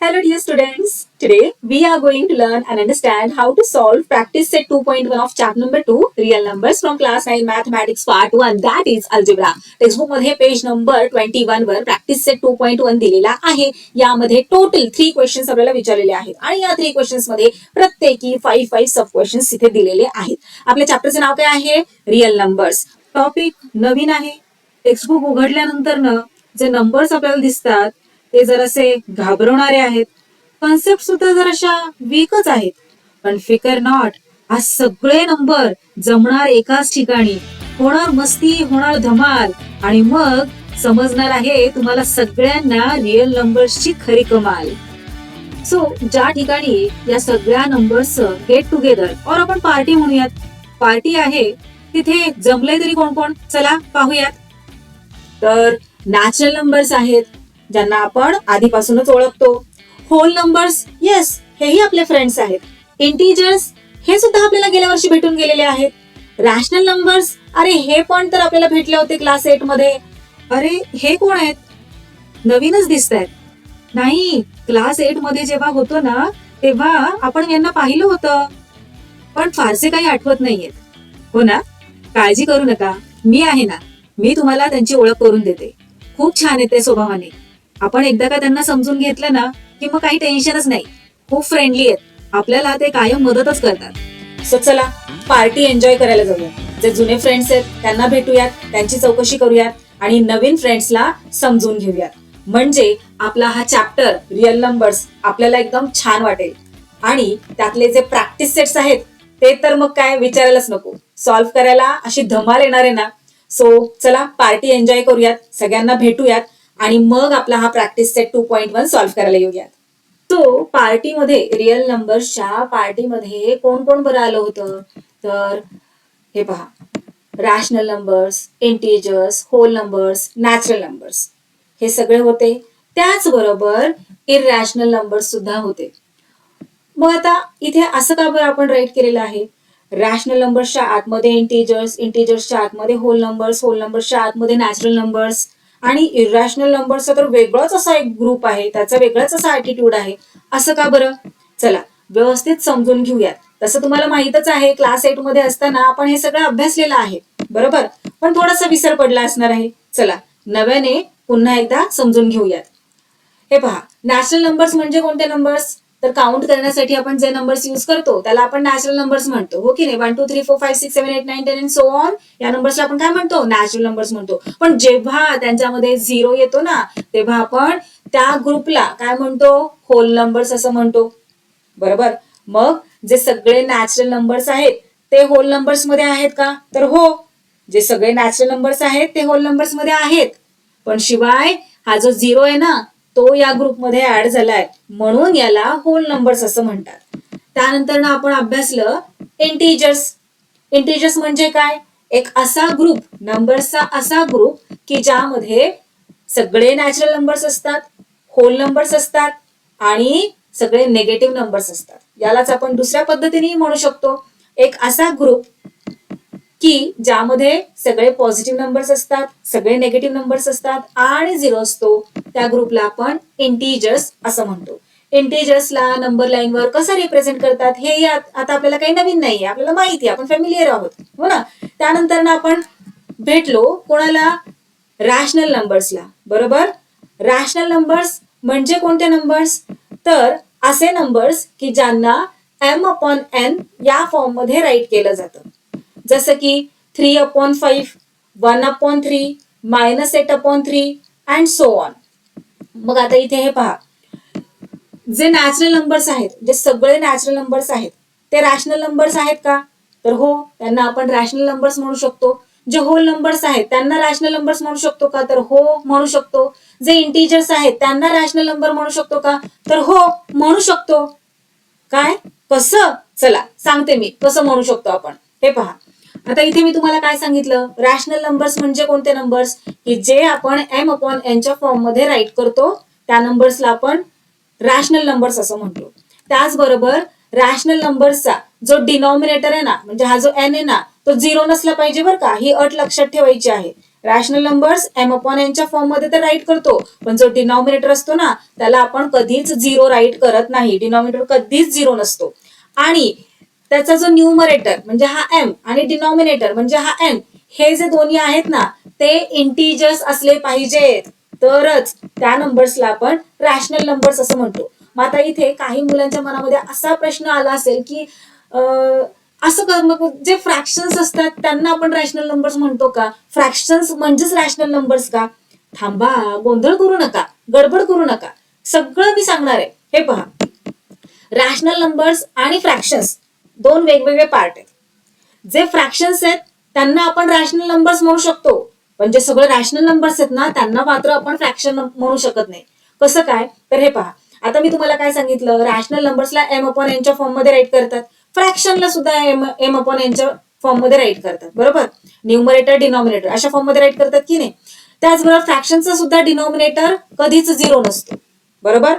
Hello dear students, today we are going to learn and understand how to solve practice set 2.1 of chapter number 2 real numbers from class 9 mathematics part 1 that is algebra. Textbook मध्ये page number 21 वर practice set 2.1 दिलेला आहे. यामध्ये total 3 questions आपल्याला विचारलेले आहेत आणि या 3 क्वेश्चन्स मध्ये प्रत्येकी 5 सब क्वेश्चन्स इथे दिलेले आहेत. आपल्या चॅप्टरचे नाव काय आहे? Real numbers. टॉपिक नवीन आहे. टेक्स्टबुक उघडल्यानंतर ना जे नंबर्स आपल्याला दिसतात ते जरासे घाबरवणारे आहेत. कॉन्सेप्ट सुद्धा जराशा वीकच आहेत. पण फिकर नॉट, आज सगळे नंबर जमणार एकाच ठिकाणी, होणार मस्ती, होणार धमाल आणि मग समजणार आहे तुम्हाला सगळ्यांना रिअल नंबर्सची खरी कमाल. सो ज्या ठिकाणी या सगळ्या नंबर्सचं गेट टुगेदर और आपण पार्टी म्हणूयात, पार्टी आहे तिथे जमले तरी कोण कोण, चला पाहूयात. तर नॅचरल नंबर्स आहेत ज्यांना आपण आधीपासूनच ओळखतो. होल नंबर्स, येस, हेही आपले फ्रेंड्स आहेत. इंटिजर्स, हे सुद्धा आपल्याला गेल्या वर्षी भेटून गेलेले आहेत. रॅशनल नंबर्स, अरे हे पण तर आपल्याला भेटले होते क्लास 8 मध्ये. अरे हे कोण आहेत? नवीनच दिसत आहेत. नाही, क्लास 8 मध्ये जेव्हा होतो ना तेव्हा आपण यांना पाहिलं होतं, पण फारसे काही आठवत नाहीयेत. हो ना? काळजी करू नका, मी आहे ना, मी तुम्हाला त्यांची ओळख करून देते. खूप छान आहेत ते स्वभावाने. आपण एकदा का त्यांना समजून घेतलं ना की मग काही टेन्शनच नाही. खूप फ्रेंडली आहेत, आपल्याला ते कायम मदतच करतात. सो चला पार्टी एन्जॉय करायला जाऊया. जे जुने फ्रेंड्स आहेत त्यांना भेटूयात, त्यांची चौकशी करूयात आणि नवीन फ्रेंड्सला समजून घेऊयात. म्हणजे आपला हा चॅप्टर रिअल नंबर्स आपल्याला एकदम छान वाटेल. आणि त्यातले जे प्रॅक्टिस सेट्स आहेत ते तर मग काय विचारायलाच नको, सॉल्व्ह करायला अशी धमाल येणार आहे ना. सो चला पार्टी एन्जॉय करूयात, सगळ्यांना भेटूयात आणि मग आपला हा प्रॅक्टिस सेट 2.1 सॉल्व्ह करायला येऊयात. तो पार्टीमध्ये, रिअल नंबर्सच्या पार्टीमध्ये कोण कोण बरं आलं होतं? तर हे पहा, rational numbers, integers, whole numbers, natural numbers हे सगळे होते. त्याचबरोबर इररॅशनल नंबर्स सुद्धा होते. मग आता इथे असं का बरं आपण राईट केलेलं आहे? रॅशनल नंबर्सच्या आतमध्ये इंटिजर्स, इंटिजर्सच्या आतमध्ये होल नंबर्स, होल नंबर्सच्या आतमध्ये नॅचरल नंबर्स आणि इररॅशनल नंबर्सचा तर वेगळाच असा एक ग्रुप आहे, त्याचा वेगळाच असा ऍटिट्यूड आहे. असं का बरं? चला व्यवस्थित समजून घेऊयात. तसं तुम्हाला माहितच आहे, क्लास 8 मध्ये असताना आपण हे सगळं अभ्यासलेलं आहे, बरोबर, पण थोडासा विसर पडला असणार आहे. चला नव्याने पुन्हा एकदा समजून घेऊयात. हे पहा, नॅचरल नंबर्स म्हणजे कोणते नंबर्स? तर काउंट करण्यासाठी आपण जे नंबर्स यूज करतो त्याला आपण नॅचरल नंबर्स म्हणतो, हो की नाही? 1 2 3 4 5 6 7 8 9 10 अँड सो ऑन, या नंबर्सला आपण काय म्हणतो? नॅचरल नंबर्स म्हणतो. पण जेव्हा त्यांच्यामध्ये 0 येतो ना तेव्हा आपण त्या ग्रुपला काय म्हणतो? होल नंबर्स असं म्हणतो, बरोबर. मग जे सगळे नॅचरल नंबर्स आहेत ते होल नंबर्स मध्ये आहेत का? तर हो, जे सगळे नॅचरल नंबर्स आहेत ते होल नंबर्स मध्ये आहेत. पण शिवाय हा जो 0 आहे ना तो या ग्रुपमध्ये ऍड झालाय, म्हणून याला होल नंबर्स असं म्हणतात. त्यानंतर ना आपण अभ्यासलं इंटिजर्स. इंटिजर्स म्हणजे काय? एक असा ग्रुप, नंबर्सचा असा ग्रुप की ज्यामध्ये सगळे नॅचरल नंबर्स असतात, होल नंबर्स असतात आणि सगळे नेगेटिव्ह नंबर्स असतात. यालाच आपण दुसऱ्या पद्धतीने म्हणू शकतो, एक असा ग्रुप की ज्यामध्ये सगळे पॉझिटिव्ह नंबर्स असतात, सगळे नेगेटिव्ह नंबर्स असतात आणि 0 असतो. त्या ग्रुपला आपण इंटिजर्स असं म्हणतो. इंटिजर्सला नंबर लाईनवर कसं रिप्रेझेंट करतात हे आता आपल्याला काही नवीन नाहीये, आपल्याला माहिती आहे, आपण फॅमिलियर आहोत, हो ना. त्यानंतर ना आपण भेटलो कोणाला? रॅशनल नंबर्सला, बरोबर. रॅशनल नंबर्स म्हणजे कोणते नंबर्स? तर असे नंबर्स की ज्यांना m/n या फॉर्म मध्ये राईट केलं जातं. जसं की 3/5, 1/3, -8/3 अँड सो ऑन. मग आता इथे हे पहा, जे नॅचरल नंबर्स आहेत, जे सगळे नॅचरल नंबर्स आहेत ते रॅशनल नंबर्स आहेत का? तर हो, त्यांना आपण रॅशनल नंबर्स म्हणू शकतो. जे होल नंबर्स आहेत त्यांना रॅशनल नंबर्स म्हणू शकतो का? तर हो, म्हणू शकतो. जे इंटिजर्स आहेत त्यांना रॅशनल नंबर म्हणू शकतो का? तर हो, म्हणू शकतो. काय, कसं? चला सांगते मी कसं म्हणू शकतो आपण. हे पहा, आता इथे मी तुम्हाला काय सांगितलं? रॅशनल नंबर्स म्हणजे कोणते नंबर्स की जे आपण m/n च्या फॉर्म मध्ये राईट करतो त्या नंबर्सला आपण रॅशनल नंबर्स असं म्हणतो. त्याचबरोबर रॅशनल नंबर्सचा जो डिनॉमिनेटर आहे ना, म्हणजे हा जो n आहे ना तो 0 नसला पाहिजे बरं का, ही अट लक्षात ठेवायची आहे. रॅशनल नंबर्स एम अपॉन एनच्या फॉर्म मध्ये तर राईट करतो, पण जो डिनॉमिनेटर असतो ना त्याला आपण कधीच झिरो राईट करत नाही. डिनॉमिनेटर कधीच झिरो नसतो. आणि त्याचा जो न्यूमरेटर म्हणजे हा एम आणि डिनॉमिनेटर म्हणजे हा एन, हे जे दोन्ही आहेत ना ते इंटिजर्स असले पाहिजेत, तरच त्या नंबर्सला आपण रॅशनल नंबर्स असं म्हणतो. मग आता इथे काही मुलांच्या मनामध्ये असा प्रश्न आला असेल की असं मग जे फ्रॅक्शन्स असतात त्यांना आपण रॅशनल नंबर्स म्हणतो का? फ्रॅक्शन्स म्हणजेच रॅशनल नंबर्स का? थांबा, गोंधळ करू नका, गडबड करू नका, सगळं मी सांगणार आहे. हे पहा, रॅशनल नंबर्स आणि फ्रॅक्शन्स दोन वेगवेगळे पार्ट आहेत. जे फ्रॅक्शन्स आहेत त्यांना आपण रॅशनल नंबर्स म्हणू शकतो, पण जे सगळे रॅशनल नंबर्स आहेत ना त्यांना मात्र आपण फ्रॅक्शन म्हणू शकत नाही. कसं काय? तर हे पहा, आता मी तुम्हाला काय सांगितलं, रॅशनल नंबर्सला एम अपॉन एनच्या फॉर्म मध्ये राईट करतात, फ्रॅक्शनला सुद्धा एम अपॉन एनच्या फॉर्म मध्ये राईट करतात, बरोबर. न्यूमरेटर डिनॉमिनेटर अशा फॉर्म मध्ये राईट करतात की नाही. त्याचबरोबर फ्रॅक्शनचा सुद्धा डिनॉमिनेटर कधीच झिरो नसतो, बरोबर.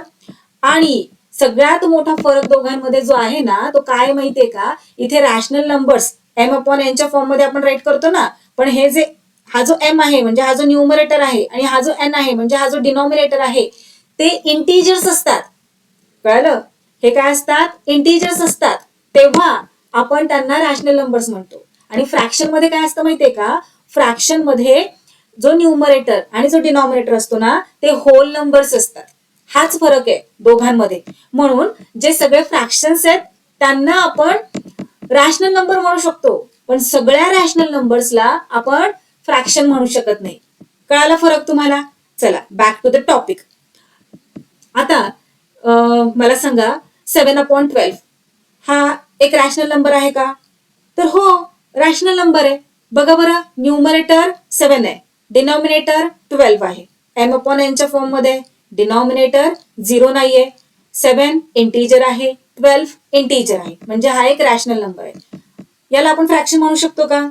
आणि सगळ्यात मोठा फरक दोघांमध्ये जो आहे ना तो काय माहितीये का? इथे रॅशनल नंबर्स एम अपॉन एनच्या फॉर्म मध्ये आपण राईट करतो ना, पण हे जे हा जो एम आहे म्हणजे हा जो न्यूमरेटर आहे आणि हा जो एन आहे म्हणजे हा जो डिनॉमिनेटर आहे ते इंटिजर्स असतात. कळलं? हे काय असतात? इंटिजर्स असतात. तेव्हा आपण त्यांना रॅशनल नंबर्स म्हणतो. आणि फ्रॅक्शन मध्ये काय असतं माहितीये का? फ्रॅक्शन मध्ये जो न्यूमरेटर आणि जो डिनॉमिनेटर असतो ना ते होल नंबर्स असतात. हाच फरक आहे दोघांमध्ये. म्हणून जे सगळे फ्रॅक्शन्स आहेत त्यांना आपण रॅशनल नंबर म्हणू शकतो, पण सगळ्या रॅशनल नंबर्सला आपण फ्रॅक्शन म्हणू शकत नाही. कळाला फरक तुम्हाला? चला बॅक टू द टॉपिक. आता मला सांगा 7/12 हा एक रॅशनल नंबर आहे का? तर हो, रॅशनल नंबर आहे. बघा बरं, न्यूमरेटर 7 आहे, डिनॉमिनेटर 12 आहे, एम अपॉन एनच्या फॉर्म मध्ये. डिनॉमिनेटर 0 नाहीये, 7 इंटीजर आहे, 12 इंटीजर आहे, म्हणजे हा एक रॅशनल नंबर आहे. याला आपण फ्रॅक्शन म्हणू शकतो का?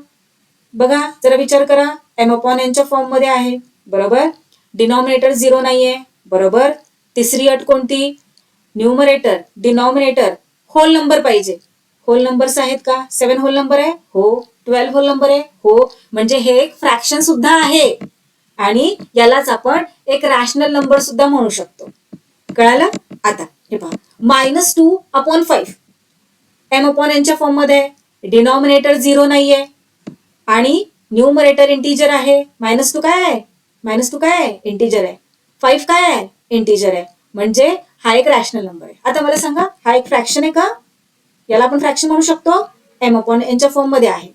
बघा जरा विचार करा. एम अपॉन एनच्या फॉर्म मध्ये आहे, बरोबर. डिनॉमिनेटर 0 नाहीये, बरोबर. तिसरी अट कोणती? न्यूमरेटर डिनॉमिनेटर होल नंबर पाहिजे. होल नंबर्स आहेत का? 7 होल नंबर आहे, हो. 12 होल नंबर आहे, हो. म्हणजे हे एक फ्रॅक्शन सुद्धा आहे आणि यालाच आपण एक रॅशनल नंबर सुद्धा म्हणू शकतो. कळालं? आता हे पहा, -2/5 एम अपॉन एनच्या फॉर्म मध्ये, डिनॉमिनेटर 0 नाहीये आणि न्यूमरेटर इंटीजर आहे. -2 काय आहे? -2 काय आहे? इंटीजर आहे. 5 काय आहे? इंटीजर आहे. म्हणजे हा एक रॅशनल नंबर आहे. आता मला सांगा, हा एक फ्रॅक्शन आहे का? याला आपण फ्रॅक्शन म्हणू शकतो. एम अपॉन एनच्या फॉर्म मध्ये आहे.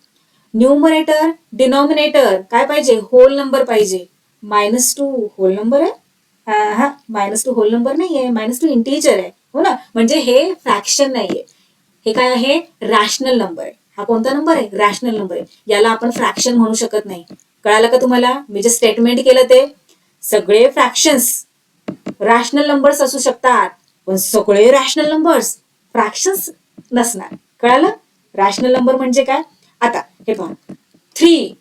न्यूमरेटर डिनॉमिनेटर काय पाहिजे? होल नंबर पाहिजे. -2 होल नंबर आहे? हा, -2 होल नंबर नाहीये, -2 इंटीजर आहे, हो ना. म्हणजे हे फ्रॅक्शन नाहीये, हे काय आहे? रॅशनल नंबर आहे. हा कोणता नंबर आहे? रॅशनल नंबर आहे. याला आपण फ्रॅक्शन म्हणू शकत नाही. कळालं का तुम्हाला? मी जे स्टेटमेंट केलं ते, सगळे फ्रॅक्शन्स रॅशनल नंबर्स असू शकतात, पण सगळे रॅशनल नंबर्स फ्रॅक्शन्स नसणार. कळालं? रॅशनल नंबर म्हणजे काय? आता हे पहा, 3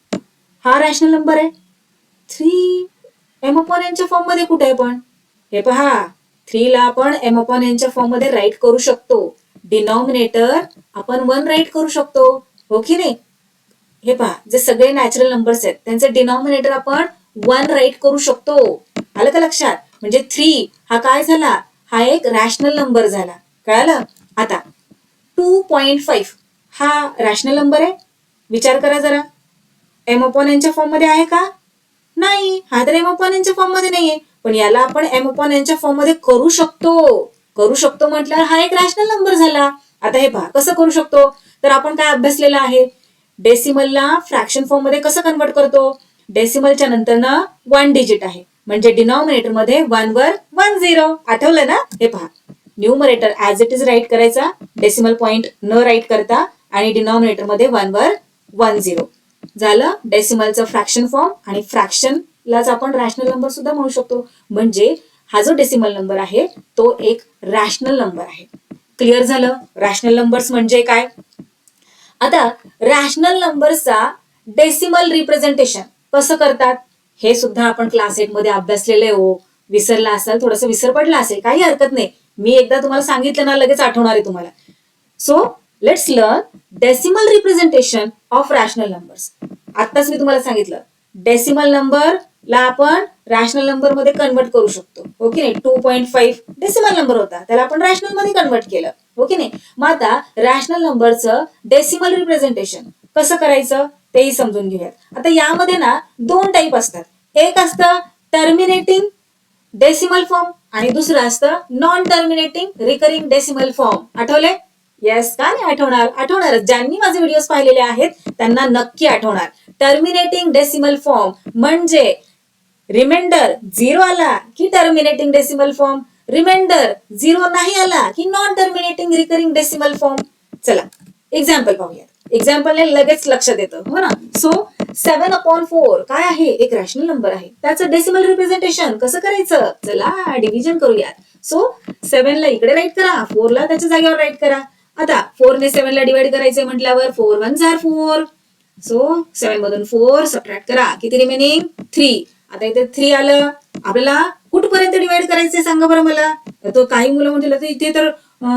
हा रॅशनल नंबर आहे. 3 एम अपॉन एनच्या फॉर्म मध्ये कुठे आहे पण? हे पहा, 3 ला आपण एम अपॉन एनच्या फॉर्म मध्ये राईट करू शकतो. डिनॉमिनेटर आपण 1 राईट करू शकतो, हो की नाही. हे पहा, जे सगळे नॅचरल नंबर्स आहेत त्यांचे डिनॉमिनेटर आपण 1 राईट करू शकतो. आलं का लक्षात? म्हणजे 3 हा काय झाला? हा एक रॅशनल नंबर झाला. कळालं? आता 2.5 हा रॅशनल नंबर आहे. विचार करा जरा, एम अपॉन एनच्या फॉर्म मध्ये आहे का? नाही, हा तर एम अपॉन एनच्या फॉर्म मध्ये नाहीये, पण याला आपण एम अपॉन एनच्या फॉर्म मध्ये करू शकतो म्हटल्यावर हा एक रॅशनल नंबर झाला. आता हे पहा, कसं करू शकतो? तर आपण काय अभ्यासलेलं आहे? डेसिमलला फ्रॅक्शन फॉर्म मध्ये कसं कन्वर्ट करतो? डेसिमलच्या नंतर ना 1 डिजिट आहे, म्हणजे डिनॉमिनेटर मध्ये 1 वर 1 0. आठवलं ना? हे पहा, numerator as it is write करायचा, डेसिमल पॉइंट न राईट करता, आणि डिनॉमिनेटर मध्ये 1 वर 1 0 झालं. डेसिमलचं फ्रॅक्शन फॉर्म, आणि फ्रॅक्शनलाच आपण रॅशनल नंबर सुद्धा म्हणू शकतो. म्हणजे हा जो डेसिमल नंबर आहे तो एक रॅशनल नंबर आहे. क्लिअर झालं? रॅशनल नंबर्स म्हणजे काय? आता रॅशनल नंबरचा डेसिमल रिप्रेझेंटेशन कसं करतात हे सुद्धा आपण क्लास 8 मध्ये अभ्यासलेले हो. विसरला असाल, थोडंसं विसर पडला असेल, काही हरकत नाही. मी एकदा तुम्हाला सांगितलं ना लगेच आठवणार आहे तुम्हाला. So let's learn decimal representation of rational numbers. आत्ताच मी तुम्हाला सांगितलं डेसिमल नंबरला आपण रॅशनल नंबर मध्ये कन्वर्ट करू शकतो. ओके नाही, 2.5 डेसिमल नंबर होता, त्याला आपण रॅशनल मध्ये कन्वर्ट केलं. ओके नाही, मग आता रॅशनल नंबरचं डेसिमल रिप्रेझेंटेशन कसं करायचं तेही समजून घेऊयात. आता यामध्ये ना 2 टाईप असतात. एक असतं टर्मिनेटिंग डेसिमल फॉर्म आणि दुसरं असतं non terminating recurring decimal form. Athawale? Yes, का नाही आठवणार? आठवणारच. ज्यांनी माझे व्हिडिओ पाहिलेले आहेत त्यांना नक्की आठवणार. टर्मिनेटिंग डेसिमल फॉर्म म्हणजे रिमाइंडर 0 आला की टर्मिनेटिंग डेसिमल फॉर्म, रिमाइंडर 0 नाही आला की non terminating recurring decimal form. चला एक्झाम्पल पाहूयात. एक्झाम्पलने लगेच लक्षात येतं, हो ना. सो 7/4 काय आहे? एक रॅशनल नंबर आहे, त्याचं डेसिमल रिप्रेझेंटेशन कसं करायचं? चला डिव्हिजन करूयात. सो 7 ला इकडे राईट करा, 4 ला त्याच्या जागेवर राईट करा. आता 4 ने 7 ला डिवाइड करायचे म्हटल्यावर 4 1 जार 4. सो 7 मधून 4 सबट्रॅक्ट करा, किती रिमेनिंग? 3. आता इथे 3 आलं, आपल्याला कुठपर्यंत डिवाइड करायचंय सांगा बरं मला. तो काही मुलं म्हणतील इथे तर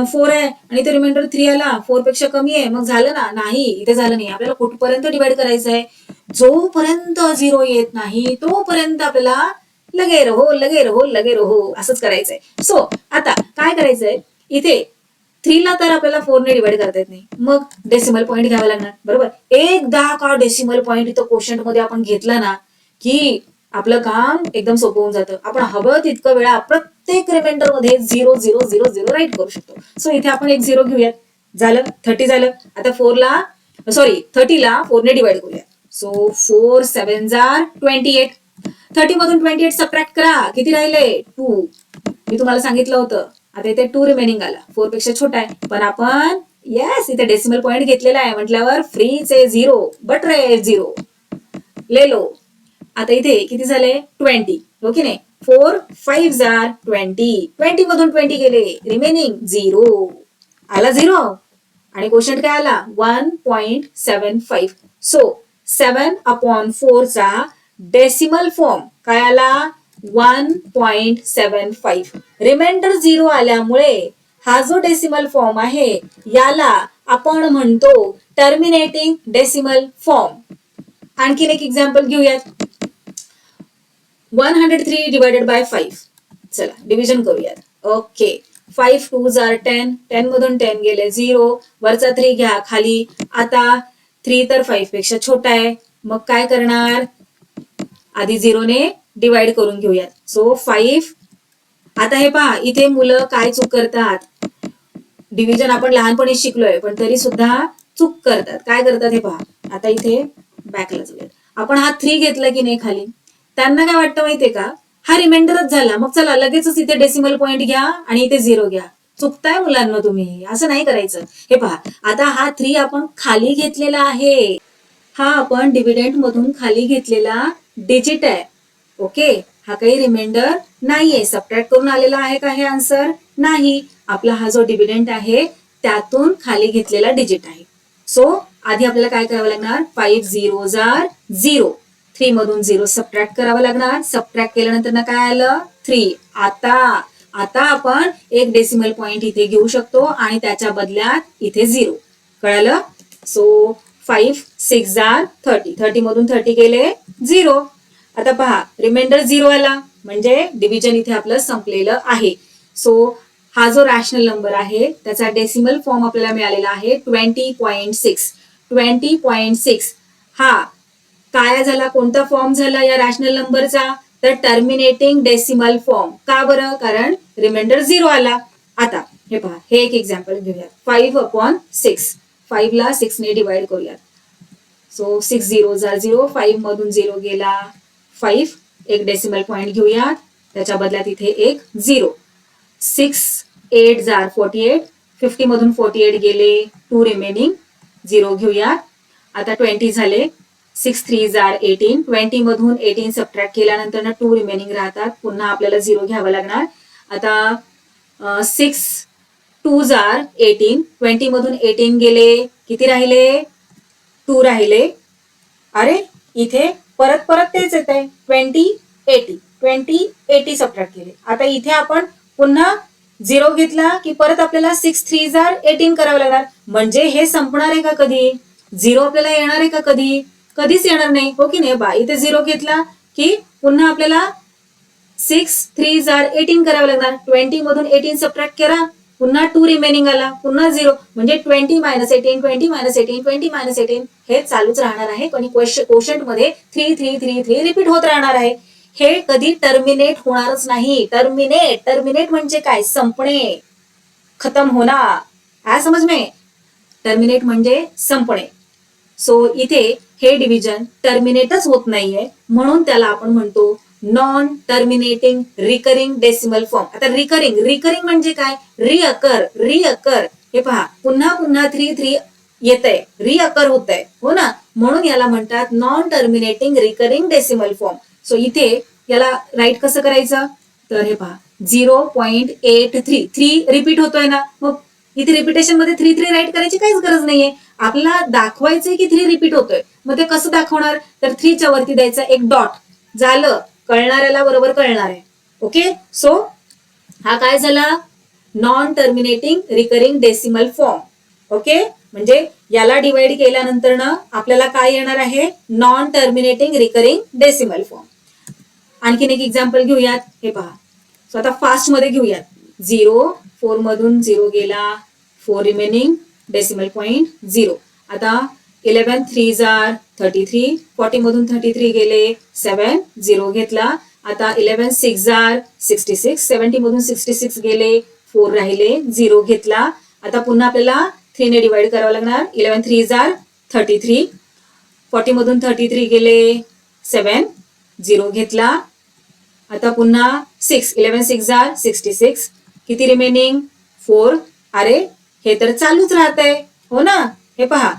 4 आहे आणि इथे रिमाइंडर 3 आला, 4 पेक्षा कमी आहे, मग झालं ना? नाही, इथे झालं नाही. आपल्याला कुठपर्यंत डिवाइड करायचं आहे? जोपर्यंत 0 येत नाही तोपर्यंत आपल्याला लगे रहो असंच करायचंय. सो आता काय करायचंय, इथे 3 ला तर आपल्याला 4 ने डिवाइड करता येत नाही, मग डेसिमल पॉईंट घ्यावा लागणार. बरोबर, एकदा का डेसिमल पॉईंट इथं क्वोशंट मध्ये आपण घेतला ना की आपलं काम एकदम सोपं होऊन जातं. आपण हवं तितकं वेळा प्रत्येक रिमाइंडर मध्ये 0 0 0 0 राईट करू शकतो. सो इथे आपण एक 0 घेऊयात, झालं 30 झालं. आता 30 ला 4 ने डिवाइड करूया. सो 4 7 जार 28. 30 मधून 28 सबट्रॅक्ट करा, किती राहिले? 2. मी तुम्हाला सांगितलं होतं. आता इथे 2 रिमेनिंग आला, 4 पेक्षा छोटा आहे, पण आपण येस इथे डेसिमल पॉईंट घेतलेला आहे म्हटल्यावर फ्रीच आहे 0, बट रे 0 ले लो. आता इथे किती झाले? 20. ओके नाही, 4 5 जार 20. 20 मधून 20 गेले, रिमेनिंग 0 आला 0 आणि क्वोशंट काय आला? 1.75. सो 7/4 चा डेसिमल फॉर्म काय आला? 1.75. रिमाइंडर 0 आल्यामुळे हा जो डेसिमल फॉर्म आहे याला आपण म्हणतो टर्मिनेटिंग डेसिमल फॉर्म. आणखीन एक एक्झाम्पल घेऊयात. 103 डिवायडेड बाय 5. चला डिव्हिजन करूयात. ओके, 5 2 जार 10. 10 मधून 10 गेले 0, वरचा 3 घ्या खाली. आता 3 तर 5 पेक्षा छोटा आहे, मग काय करणार? आधी 0 ने डिवाइड करून घेऊयात. सो 5. आता हे पहा, इथे मुलं काय चूक करतात, डिव्हिजन आपण लहानपणी शिकलोय पण तरी सुद्धा चूक करतात. काय करतात हे पहा. आता इथे बॅकला जाऊयात. आपण हा 3 घेतला की नाही खाली, त्यांना काय वाटतं माहितीये का, हा रिमाइंडरच झाला, मग चला लगेचच इथे डेसिमल पॉईंट घ्या आणि इथे 0 घ्या. चुकताय मुलांना तुम्ही, असं नाही करायचं. हे पहा, आता हा 3 आपण खाली घेतलेला आहे, हा आपण डिव्हिडंड मधून खाली घेतलेला डिजिट आहे. ओके, हा काही रिमाइंडर नाहीये. सबट्रॅक्ट करून आलेला आहे का हे आन्सर? नाही, आपला हा जो डिव्हिडंड आहे त्यातून खाली घेतलेला डिजिट आहे. सो आधी आपल्याला काय करावं लागणार? 5 0 जार 0. 3 मधून 0 सबट्रॅक्ट करावं लागणार. सबट्रॅक्ट केल्यानंतर ना काय आलं? 3. आता आपण एक डेसिमल पॉईंट इथे घेऊ शकतो आणि त्याच्या बदल्यात इथे 0. कळालं? सो 5 6 जार 30. 30 मधून 30 गेले 0. आता पहा, रिमाइंडर 0 आला म्हणजे डिव्हिजन इथे आपलं संपलेलं आहे. सो हा जो रॅशनल नंबर आहे त्याचा डेसिमल फॉर्म आपल्याला मिळालेला आहे 20.6. 20.6 हा काय झाला? कोणता फॉर्म झाला या रॅशनल नंबरचा? तर टर्मिनेटिंग डेसिमल फॉर्म. का बरं? कारण रिमाइंडर 0 आला. आता हे पहा, हे एक एक्झाम्पल घेऊया. 5/6. 5 ला 6 ने डिवाइड करूयात. सो 6 0 जार 0. 5 मधून 0 गेला 5. एक डेसिमल पॉईंट घेऊया, त्याच्या बदल्यात इथे एक 0. 6 8 जार 48. 50 मधून 48 गेले, 2 रिमेनिंग 0 घेऊया. आता 20 झाले. 6 3 जार 18. 20 मधून 18 सबट्रॅक्ट केल्यानंतर ना 2 रिमेनिंग राहतात, पुन्हा आपल्याला 0 घ्यावा लागणार. आता 6 2 जार 18. 20 मधून 18 गेले, किती राहिले? 2 राहिले. अरे इथे परत तेच येत आहे, 20 80 सबट्रॅक्ट केले. आता इथे आपण पुन्हा 0 घेतला की परत आपल्याला 6 3 जार 18 करावं लागणार. म्हणजे हे संपणार आहे का कधी? 0 आपल्याला येणार आहे का कधी? कधीच येणार नाही, हो की नाही बा. इथे 0 घेतला की पुन्हा आपल्याला 6 3 जार 18 करावं लागणार. 20 मधून 18 सबट्रॅक्ट करा, पुन्हा 2 रिमेनिंग आला, पुन्हा 0, म्हणजे 20 मायनस 18 20 मायनस 18 20 मायनस 18 हे चालूच राहणार आहे. आणि क्वोशंट मध्ये 3 3 3 3 रिपीट होत राहणार आहे. हे कधी टर्मिनेट होणारच नाही. टर्मिनेट म्हणजे काय? संपणे, खतम होना. आहे समज में? टर्मिनेट म्हणजे संपणे. सो इथे हे डिव्हिजन टर्मिनेटच होत नाहीये, म्हणून त्याला आपण म्हणतो non terminating recurring decimal form. आता रिकरिंग म्हणजे काय? रिअकर. हे पहा, पुन्हा पुन्हा 3 3 येतंय, रिअकर होतंय, हो ना. म्हणून याला म्हणतात non terminating recurring decimal form. So इथे याला राईट कसं करायचं? तर हे पहा, 0.83 3 रिपीट होतोय ना, मग इथे रिपिटेशन मध्ये 3 3 राईट करायची काहीच गरज नाहीये. आपल्याला दाखवायचंय की 3 रिपीट होतोय. मग ते कसं दाखवणार? तर 3च्या वरती द्यायचा एक डॉट. झालं, कळणाऱ्याला बरोबर कळणार आहे. ओके, सो हा काय झाला? Non terminating recurring decimal form. Okay, म्हणजे याला डिवाइड केल्यानंतर ना आपल्याला काय येणार आहे? Non terminating recurring decimal form. आणखीन एक एक्झाम्पल घेऊयात. हे पहा, सो आता फास्ट मध्ये घेऊयात. 0 4 मधून 0 गेला, 4 रिमेनिंग, डेसिमल पॉइंट 0. आता 11 3 जार 33, 40 मधून 33 गेले, 7 0 घेतला. आता 11 6 जार 66, 70 मधून 66 गेले, 4 राहिले, 0 घेतला. आता पुन्हा आपल्याला 3 ने डिवाइड करावं लागणार. 11 3 जार 33, 40 मधून 33 गेले, 7 0 घेतला. आता पुन्हा 6 11 6 जार 66, किती रिमेनिंग? 4. अरे हे तर चालूच राहतंय, हो ना. हे पहा,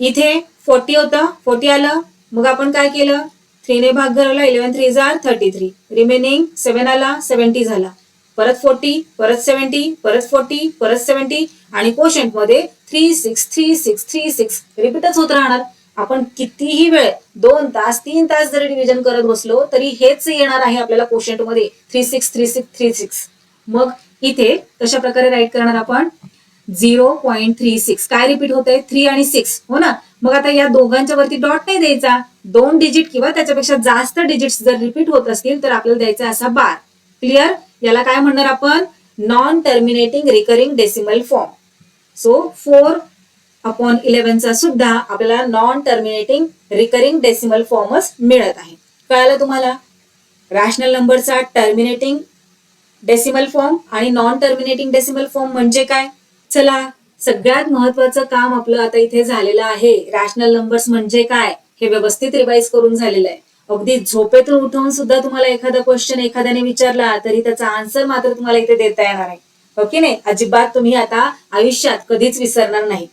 इथे 40 होतं, 40 आलं, मग आपण काय केलं? 3 ने भाग घालवला. 11 3 जार 33, रिमेनिंग 7 आला, 70 झाला, परत 40, परत 70, परत 40, परत 70, आणि क्वोशंट मध्ये 3 6 3 6 3 6 रिपीटच होत राहणार. आपण कितीही वेळ 2 तास 3 तास जरी डिव्हिजन करत बसलो तरी हेच येणार आहे आपल्याला क्वोशंट मध्ये, 3 6 3 6 3 6. मग इथे कशा प्रकारे राईट करणार आपण? 0.36. काय रिपीट होत आहे? 3 आणि 6, हो ना. मग आता या दोघांच्या वरती डॉट नाही द्यायचा. 2 डिजिट किंवा त्याच्यापेक्षा जास्त डिजिट्स जर रिपीट होत असतील तर आपल्याला द्यायचा असा बार. क्लिअर? याला काय म्हणणार आपण? Non terminating recurring decimal form. So 4/11 चा सुद्धा आपल्याला नॉन टर्मिनेटिंग रिकरिंग डेसिमल फॉर्मच मिळत आहे. कळालं तुम्हाला? रॅशनल नंबरचा टर्मिनेटिंग डेसिमल फॉर्म आणि नॉन टर्मिनेटिंग डेसिमल फॉर्म म्हणजे काय? चला, सगळ्यात महत्वाचं काम आपलं आता इथे झालेलं आहे. रॅशनल नंबर्स म्हणजे काय हे व्यवस्थित रिवाइज करून झालेलं आहे. अगदी झोपेतून उठवून सुद्धा तुम्हाला एखादा क्वेश्चन एखाद्याने विचारला तरी त्याचा आन्सर मात्र तुम्हाला इथे देता येणार आहे, ओके नाही. अजिबात तुम्ही आता आयुष्यात कधीच विसरणार नाही.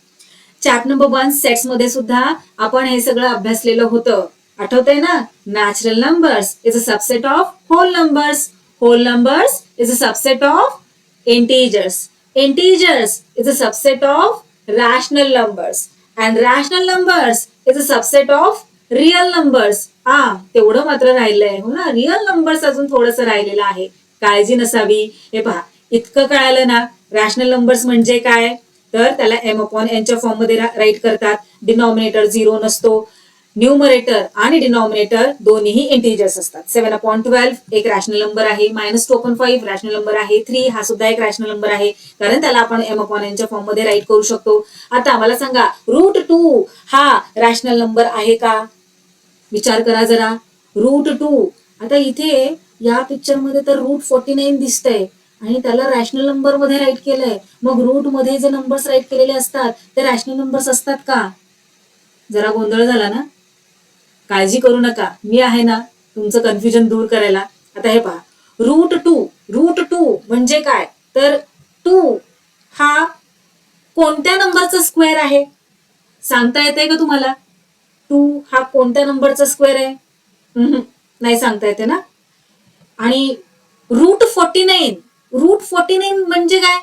चॅप्टर नंबर 1 सेट्स मध्ये सुद्धा आपण हे सगळं अभ्यासलेलं होतं, आठवतंय ना. Natural numbers is a subset of whole numbers. Whole numbers is a subset of integers. Integers is a subset of rational numbers. And rational numbers is a subset of real numbers. तेवढं मात्र राहिलंय, हो ना. Real numbers अजून थोडंसं राहिलेलं आहे, काळजी नसावी. हे पहा, इतकं कळालं ना. रॅशनल नंबर्स म्हणजे काय? तर त्याला m/n च्या फॉर्म मध्ये राईट करतात. डिनॉमिनेटर 0 नसतो. न्यूमरेटर आणि डिनॉमिनेटर दोन्हीही इंटीजर्स असतात. 7/12 एक रॅशनल नंबर आहे. -2/5 रॅशनल नंबर आहे. 3 हा सुद्धा एक रॅशनल नंबर आहे, कारण त्याला आपण m/n च्या फॉर्म मध्ये राईट करू शकतो. आता मला सांगा, √2 हा रॅशनल नंबर आहे का? विचार करा जरा. √2. आता इथे या पिक्चर मध्ये तर √49 दिसतंय आणि त्याला रॅशनल नंबर मध्ये राईट केलंय. मग रूट मध्ये जे नंबर्स राईट केलेले असतात ते रॅशनल नंबर्स असतात का? जरा गोंधळ झाला ना. काळजी करू नका, मी आहे ना तुमचं कन्फ्युजन दूर करायला. आता हे पहा, √2 म्हणजे काय? तर 2 हा कोणत्या नंबरचा स्क्वेअर आहे? सांगता येते का तुम्हाला? 2 हा कोणत्या नंबरचा स्क्वेअर आहे? नाही सांगता येते ना. आणि √49 म्हणजे काय?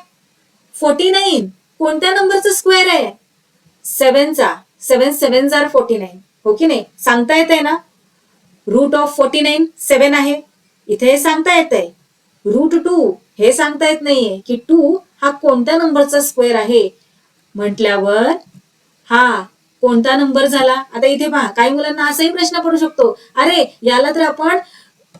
49 कोणत्या नंबरचा स्क्वेअर आहे? 7चा. 7 7 जार 49, हो की नाही. सांगता येते ना. √49 7 आहे, इथे हे सांगता येतंय. √2 हे सांगता येत नाहीये की 2 हा कोणत्या नंबरचा स्क्वेअर आहे. म्हटल्यावर कोणता नंबर झाला. आता इथे पहा, काही मुलांना असाही प्रश्न पडू शकतो, अरे याला तर आपण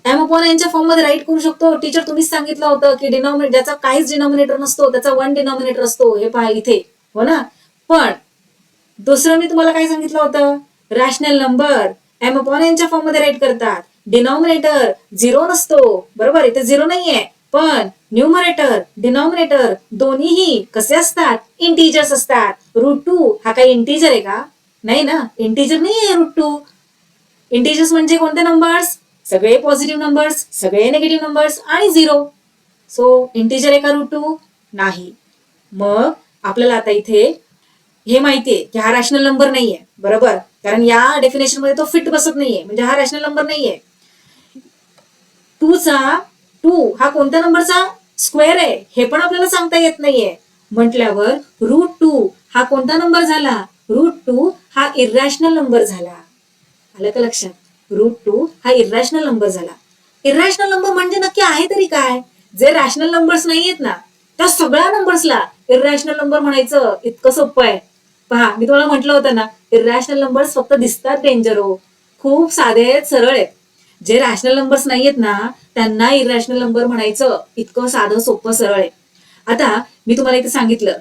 एम अपॉन एनच्या फॉर्म मध्ये राईट करू शकतो. टीचर तुम्हीच सांगितलं होतं की डिनॉमिनेटर ज्याचा काहीच डिनॉमिनेटर नसतो त्याचा 1 डिनॉमिनेटर असतो. हे पहा इथे, हो ना. पण दुसरं मी तुम्हाला काय सांगितलं होतं, रॅशनल नंबर एम अपॉन एनच्या फॉर्म मध्ये राईट करतात. डिनॉमिनेटर 0 नसतो, बरोबर. इथे 0 नाहीये, पण न्यूमरेटर डिनॉमिनेटर दोन्हीही कसे असतात, इंटीजर्स असतात. √2 हा काही इंटीजर आहे का? नाही ना, इंटीजर नाही आहे √2. इंटीजर्स म्हणजे कोणते नंबर्स? सगळे पॉझिटिव्ह नंबर्स, सगळे निगेटिव्ह नंबर्स आणि 0. सो इंटीजर आहे का √2? नाही. मग आपल्याला आता इथे हे माहितीये की हा रॅशनल नंबर नाहीये, बरोबर. कारण या डेफिनेशन मध्ये तो फिट बसत नाहीये, म्हणजे हा रॅशनल नंबर नाहीये. 2 हा कोणत्या नंबरचा स्क्वेअर आहे हे पण आपल्याला सांगता येत नाहीये. म्हटल्यावर √2 हा कोणता नंबर झाला? √2 हा इरॅशनल नंबर झाला. आलं का लक्षात? √2 हा इरॅशनल नंबर झाला. इरॅशनल नंबर म्हणजे नक्की आहे तरी काय? जे रॅशनल नंबर्स नाहीयेत ना, त्या सगळ्या नंबर्सला इरॅशनल नंबर म्हणायचं इतकं सोपं आहे. पहा, मी तुम्हाला म्हटलं होतं ना, इरॅशनल नंबर्स फक्त दिसतात डेंजर हो, खूप साधे आहेत, सरळ आहेत. जे रॅशनल नंबर्स नाहीयेत ना, त्यांना इरॅशनल नंबर म्हणायचं इतकं साधं सोपं सरळ आहे. आता मी तुम्हाला इथे सांगितलं,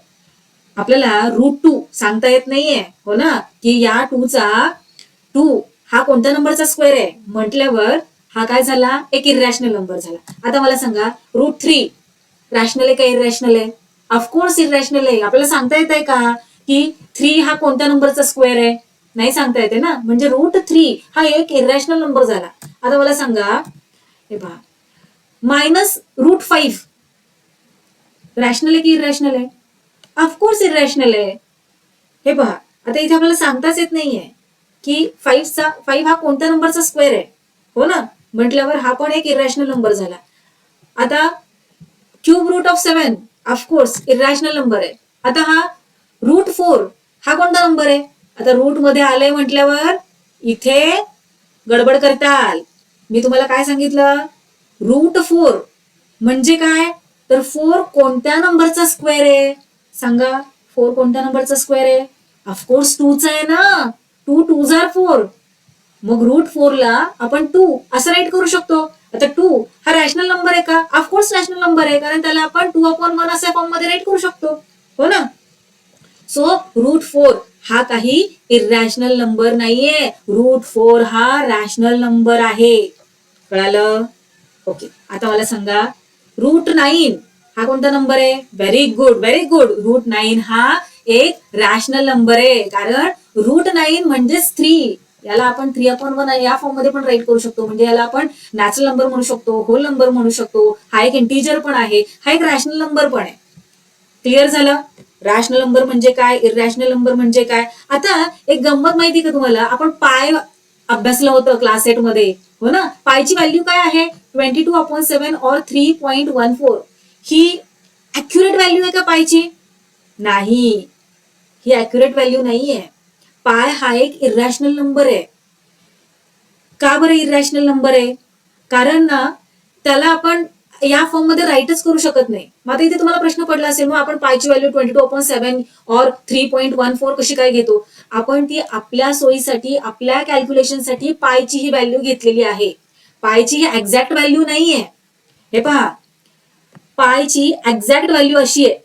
आपल्याला √2 सांगता येत नाहीये, हो ना, की या 2 हा कोणत्या नंबरचा स्क्वेअर आहे म्हटल्यावर हा काय झाला, एक इरॅशनल नंबर झाला. आता मला सांगा, √3 रॅशनल आहे का इरॅशनल आहे? ऑफकोर्स इरॅशनल आहे. आपल्याला सांगता येत आहे का की 3 हा कोणत्या नंबरचा स्क्वेअर आहे? नाही सांगता येते ना, म्हणजे √3 हा एक इरॅशनल नंबर झाला. आता मला सांगा, हे पहा, -√5 रॅशनल आहे की इरॅशनल आहे? ऑफकोर्स इरॅशनल आहे. हे पहा, आता इथे आपल्याला सांगताच येत नाहीये की 5 हा कोणत्या नंबरचा स्क्वेअर आहे, हो ना. म्हटल्यावर हा पण एक इरॅशनल नंबर झाला. आता √7 ऑफकोर्स इरॅशनल नंबर आहे. आता हा √4 हा कोणता नंबर आहे? आता रूट मध्ये आलंय म्हटल्यावर इथे गडबड करताल. मी तुम्हाला काय सांगितलं, √4 म्हणजे काय, तर 4 कोणत्या नंबरचा स्क्वेअर आहे सांगा. 4 कोणत्या नंबरचा स्क्वेअर आहे? ऑफकोर्स 2चा आहे ना. 2 आर 4. मग √4 ला आपण 2 असं राईट करू शकतो. आता 2 हा रॅशनल नंबर आहे का? ऑफकोर्स रॅशनल नंबर आहे, कारण त्याला आपण 2/1 अशा फॉर्म मध्ये राईट करू शकतो, हो ना. सो √4 हा काही इरॅशनल नंबर नाहीये. √4 हा रॅशनल नंबर आहे. कळालं? ओके. आता मला सांगा, √9 हा कोणता नंबर आहे? Very good, very good. √9 हा एक रॅशनल नंबर आहे, कारण √9 म्हणजेच 3. याला आपण 3/1 या फॉर्म मध्ये पण राईट करू शकतो. म्हणजे याला आपण नॅचरल नंबर म्हणू शकतो, होल नंबर म्हणू शकतो. हा एक इंटीजर पण आहे, हा एक रॅशनल नंबर पण आहे. क्लिअर झालं? रॅशनल नंबर म्हणजे काय, इरॅशनल नंबर म्हणजे काय. आता एक गंमत माहिती का तुम्हाला, आपण पाय अभ्यासलं होतं क्लास 8 मध्ये, हो ना. पायची व्हॅल्यू काय आहे? 22/7 और 3.14. ही अॅक्युरेट व्हॅल्यू आहे का पायची? नाही, ही अॅक्युरेट व्हॅल्यू नाहीये. पाय हा एक इरॅशनल नंबर आहे. का बरं इरॅशनल नंबर आहे? कारण ना त्याला आपण या फॉर्म मध्ये राईटच करू शकत नाही. मग आता इथे तुम्हाला प्रश्न पडला असेल, मग आपण पायची व्हॅल्यू 22/7 और 3.14 कशी काय घेतो? आपण ती आपल्या सोयीसाठी, आपल्या कॅल्क्युलेशनसाठी पायची ही व्हॅल्यू घेतलेली आहे. पायची ही एक्झॅक्ट व्हॅल्यू नाहीये. हे पहा, पायची एक्झॅक्ट व्हॅल्यू अशी आहे,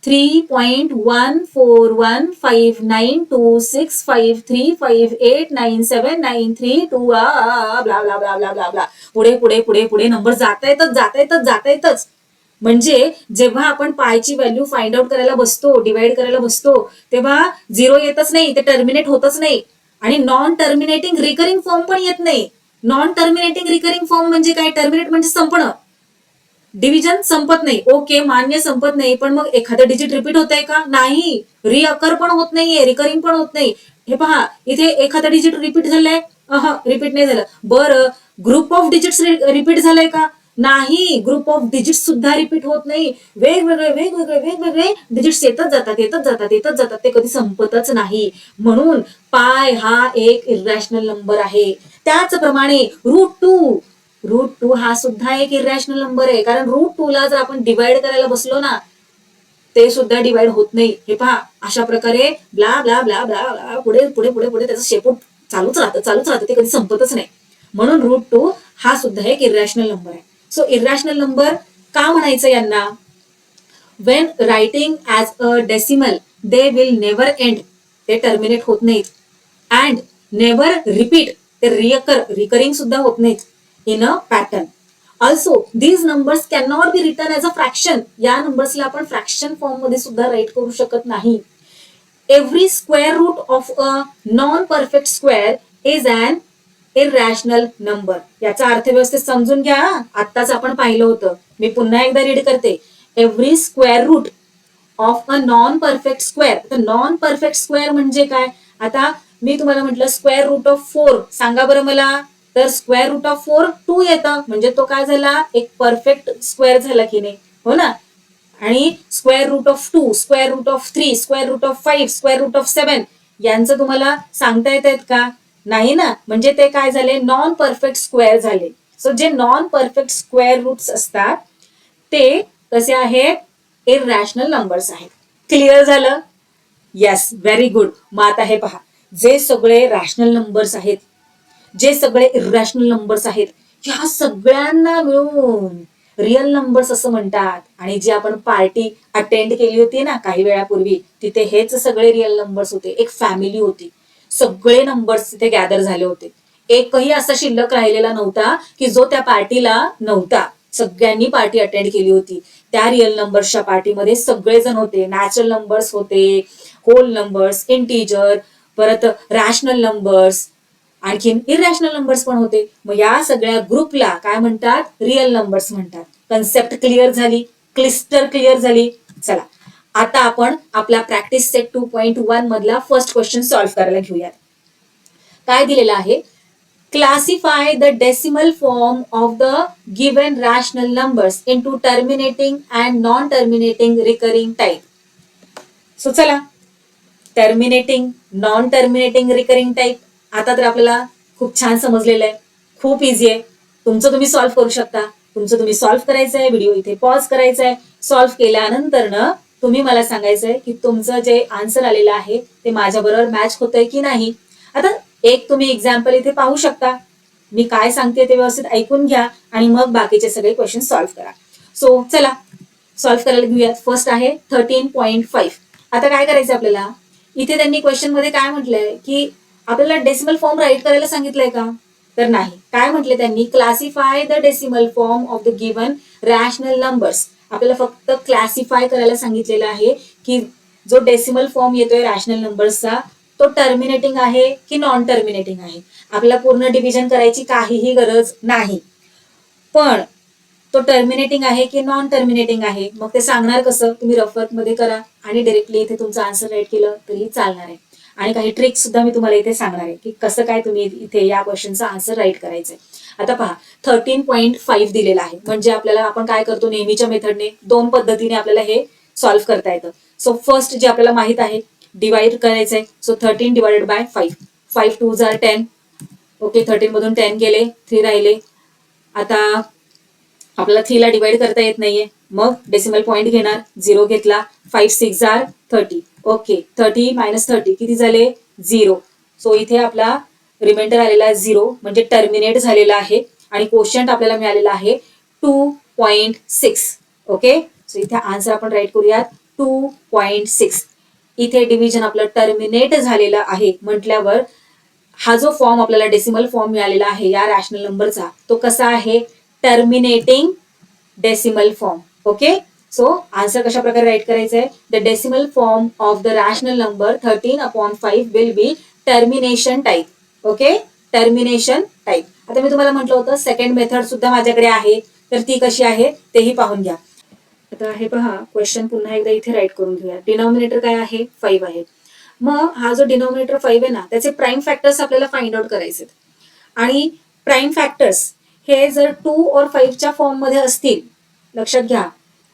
3.14159653589793 blah blah blah blah blah blah. पुढे पुढे पुढे पुढे नंबर जाता येतच. म्हणजे जेव्हा आपण पायची व्हॅल्यू फाइंड आउट करायला बसतो, डिवाइड करायला बसतो, तेव्हा 0 येतच नाही, ते टर्मिनेट होतच नाही. आणि नॉन टर्मिनेटिंग रिकरिंग फॉर्म पण येत नाही. नॉन टर्मिनेटिंग रिकरिंग फॉर्म म्हणजे काय? टर्मिनेट म्हणजे संपणं. डिव्हिजन संपत नाही, ओके मान्य, संपत नाही. पण मग एखादं डिजिट रिपीट होत आहे का? नाही. रिअकर पण होत नाहीये, रिकरिंग पण होत नाही. हे पहा, इथे एखादं डिजिट रिपीट झालंय? रिपीट नाही झालं. बरं, ग्रुप ऑफ डिजिट्स रिपीट झालंय का? नाही, ग्रुप ऑफ डिजिट्स सुद्धा रिपीट होत नाही. वेगवेगळे डिजिट्स येतच जातात, ते कधी संपतच नाही. म्हणून पाय हा एक इरॅशनल नंबर आहे. त्याचप्रमाणे √2 हा सुद्धा एक इरॅशनल नंबर आहे, कारण √2 ला जर आपण डिवाइड करायला बसलो ना, ते सुद्धा डिवाइड होत नाही. हे पहा, अशा प्रकारे blah blah blah blah blah पुढे पुढे पुढे पुढे त्याचं शेपूट चालूच राहतं, ते कधी संपतच नाही. म्हणून √2 हा सुद्धा एक इरॅशनल नंबर आहे. सो इरॅशनल नंबर का म्हणायचं यांना? Wien writing as a decimal they will never end, ते टर्मिनेट होत नाहीत. अँड नेव्हर रिपीट, ते रिकरिंग सुद्धा होत नाहीत in a pattern. Also these numbers can not be return as a fraction, या नंबर्सला आपण फ्रॅक्शन फॉर्म मध्ये सुद्धा राईट करू शकत नाही. Every square root of a non perfect square is an irrational number. याचा अर्थ व्यवस्थित समजून घ्या. आत्ताच आपण पाहिलं होतं, मी पुन्हा एकदा रीड करते. Every square root of a non perfect square. तर नॉन परफेक्ट स्क्वेअर म्हणजे काय? आता मी तुम्हाला म्हटलं स्क्वेअर रूट ऑफ 4 सांगा बरं मला. तर स्क्वेअर रूट ऑफ 4 2 येतं, म्हणजे तो काय झाला? एक परफेक्ट स्क्वेअर झाला की नाही, हो ना. आणि square root of 2, square root of 3, square root of 5, square root of 7 यांचं तुम्हाला सांगता येत आहेत का? नाही ना. म्हणजे ते काय झाले? नॉन परफेक्ट स्क्वेअर झाले. सो जे नॉन परफेक्ट स्क्वेअर रूट्स असतात ते कसे आहेत? इरॅशनल नंबर्स आहेत. क्लिअर झालं? Yes, very good. मग आता हे पहा, जे सगळे रॅशनल नंबर्स आहेत, जे सगळे इरॅशनल नंबर्स आहेत, ह्या सगळ्यांना मिळून रिअल नंबर्स असं म्हणतात. आणि जी आपण पार्टी अटेंड केली होती ना काही वेळापूर्वी, तिथे हेच सगळे रिअल नंबर्स होते. एक फॅमिली होती, सगळे नंबर्स तिथे गॅदर झाले होते. एकही असा शिल्लक राहिलेला नव्हता की जो त्या पार्टीला नव्हता. सगळ्यांनी पार्टी अटेंड केली होती. त्या रिअल नंबर्सच्या पार्टीमध्ये सगळेजण होते. नॅचरल नंबर्स होते, होल नंबर्स, इंटीजर, परत रॅशनल नंबर्स, आणखीन इरॅशनल नंबर्स पण होते. मग या सगळ्या ग्रुपला काय म्हणतात? रिअल नंबर्स म्हणतात. कन्सेप्ट क्लिअर झाली? क्लिस्टर क्लिअर झाली? चला, आता आपण आपला प्रॅक्टिस सेट 2.1 मधला फर्स्ट क्वेश्चन सॉल्व्ह करायला घेऊयात. काय दिलेलं आहे? Classify the decimal form of the given rational numbers into terminating and non terminating recurring type. So चला, terminating, non terminating, recurring type आता तर आपल्याला खूप छान समजलेलं आहे. खूप इझी आहे. तुमचं तुम्ही सॉल्व्ह करू शकता. तुमचं तुम्ही सॉल्व्ह करायचं आहे. व्हिडिओ इथे पॉज करायचा आहे. सॉल्व्ह केल्यानंतर ना तुम्ही मला सांगायचंय की तुमचं जे आन्सर आलेलं आहे ते माझ्याबरोबर मॅच होतंय की नाही. आता एक तुम्ही एक्झाम्पल इथे पाहू शकता. मी काय सांगते ते व्यवस्थित ऐकून घ्या आणि मग बाकीचे सगळे क्वेश्चन सॉल्व्ह करा. सो चला, सॉल्व्ह करायला घेऊयात. फर्स्ट आहे 13.5. आता काय करायचं आपल्याला? इथे त्यांनी क्वेश्चन मध्ये काय म्हटलंय की आपल्याला डेसिमल फॉर्म राईट करायला सांगितलंय का? तर नाही. काय म्हटले त्यांनी? Classify the decimal form of the given rational numbers. आपल्याला फक्त क्लासिफाय करायला सांगितलेलं आहे की जो डेसिमल फॉर्म येतोय रॅशनल नंबर्सचा तो टर्मिनेटिंग आहे की नॉन टर्मिनेटिंग आहे. आपल्याला पूर्ण डिव्हिजन करायची काहीही गरज नाही. पण तो टर्मिनेटिंग आहे की नॉन टर्मिनेटिंग आहे, मग ते सांगणार कसं? तुम्ही रफवर्क मध्ये करा आणि डायरेक्टली इथे तुमचं आन्सर राईट केलं तरी चालणार आहे. आणि काही ट्रिक्स सुद्धा मी तुम्हाला इथे सांगणार आहे की कसं काय तुम्ही इथे या क्वेश्चनचा आन्सर राईट करायचंय. आता पहा, 13.5 दिलेला आहे. म्हणजे आपल्याला आपण काय करतो नेहमीच्या मेथडने 2 पद्धतीने आपल्याला हे सॉल्व्ह करता येतं. सो फर्स्ट जे आपल्याला माहित आहे डिवाइड करायचंय. So 13 divided by 5. 5 2 are 10. Okay, 13 मधून 10 गेले, 3 राहिले. आता आपल्याला 3 ला डिवाइड करता येत नाहीये, मग डेसिमल पॉईंट घेणार. 0 घेतला. 5 6 आर 30. ओके, 30 मायनस 30 किती झाले? 0. सो इथे आपला रिमाइंडर आलेला आहे 0, म्हणजे टर्मिनेट झालेला आहे. आणि क्वोशंट आपल्याला मिळालेला आहे 2.6. ओके, सो इथे आन्सर आपण राईट करूयात 2.6. इथे डिव्हिजन आपलं टर्मिनेट झालेलं आहे म्हटल्यावर हा जो फॉर्म आपल्याला डेसिमल फॉर्म मिळालेला आहे या रॅशनल नंबरचा तो कसा आहे? Terminating decimal form. Okay, so answer कशा प्रकारे राईट करायचंय? The decimal form of the rational number 13/5 will be termination type. Okay, termination type. आता मी तुम्हाला म्हटलं होतं सेकंड मेथड सुद्धा माझ्याकडे आहे, तर ती कशी आहे तेही पाहून घ्या. आता हे पहा, क्वेश्चन पुन्हा एकदा इथे राईट करून घेऊया. डिनॉमिनेटर काय आहे? 5 आहे. मग हा जो डिनॉमिनेटर 5 आहे ना त्याचे प्राईम फॅक्टर्स आपल्याला फाइंड आउट करायचे. आणि प्राईम फॅक्टर्स हे जर 2 और 5च्या फॉर्म मध्ये असतील, लक्षात घ्या,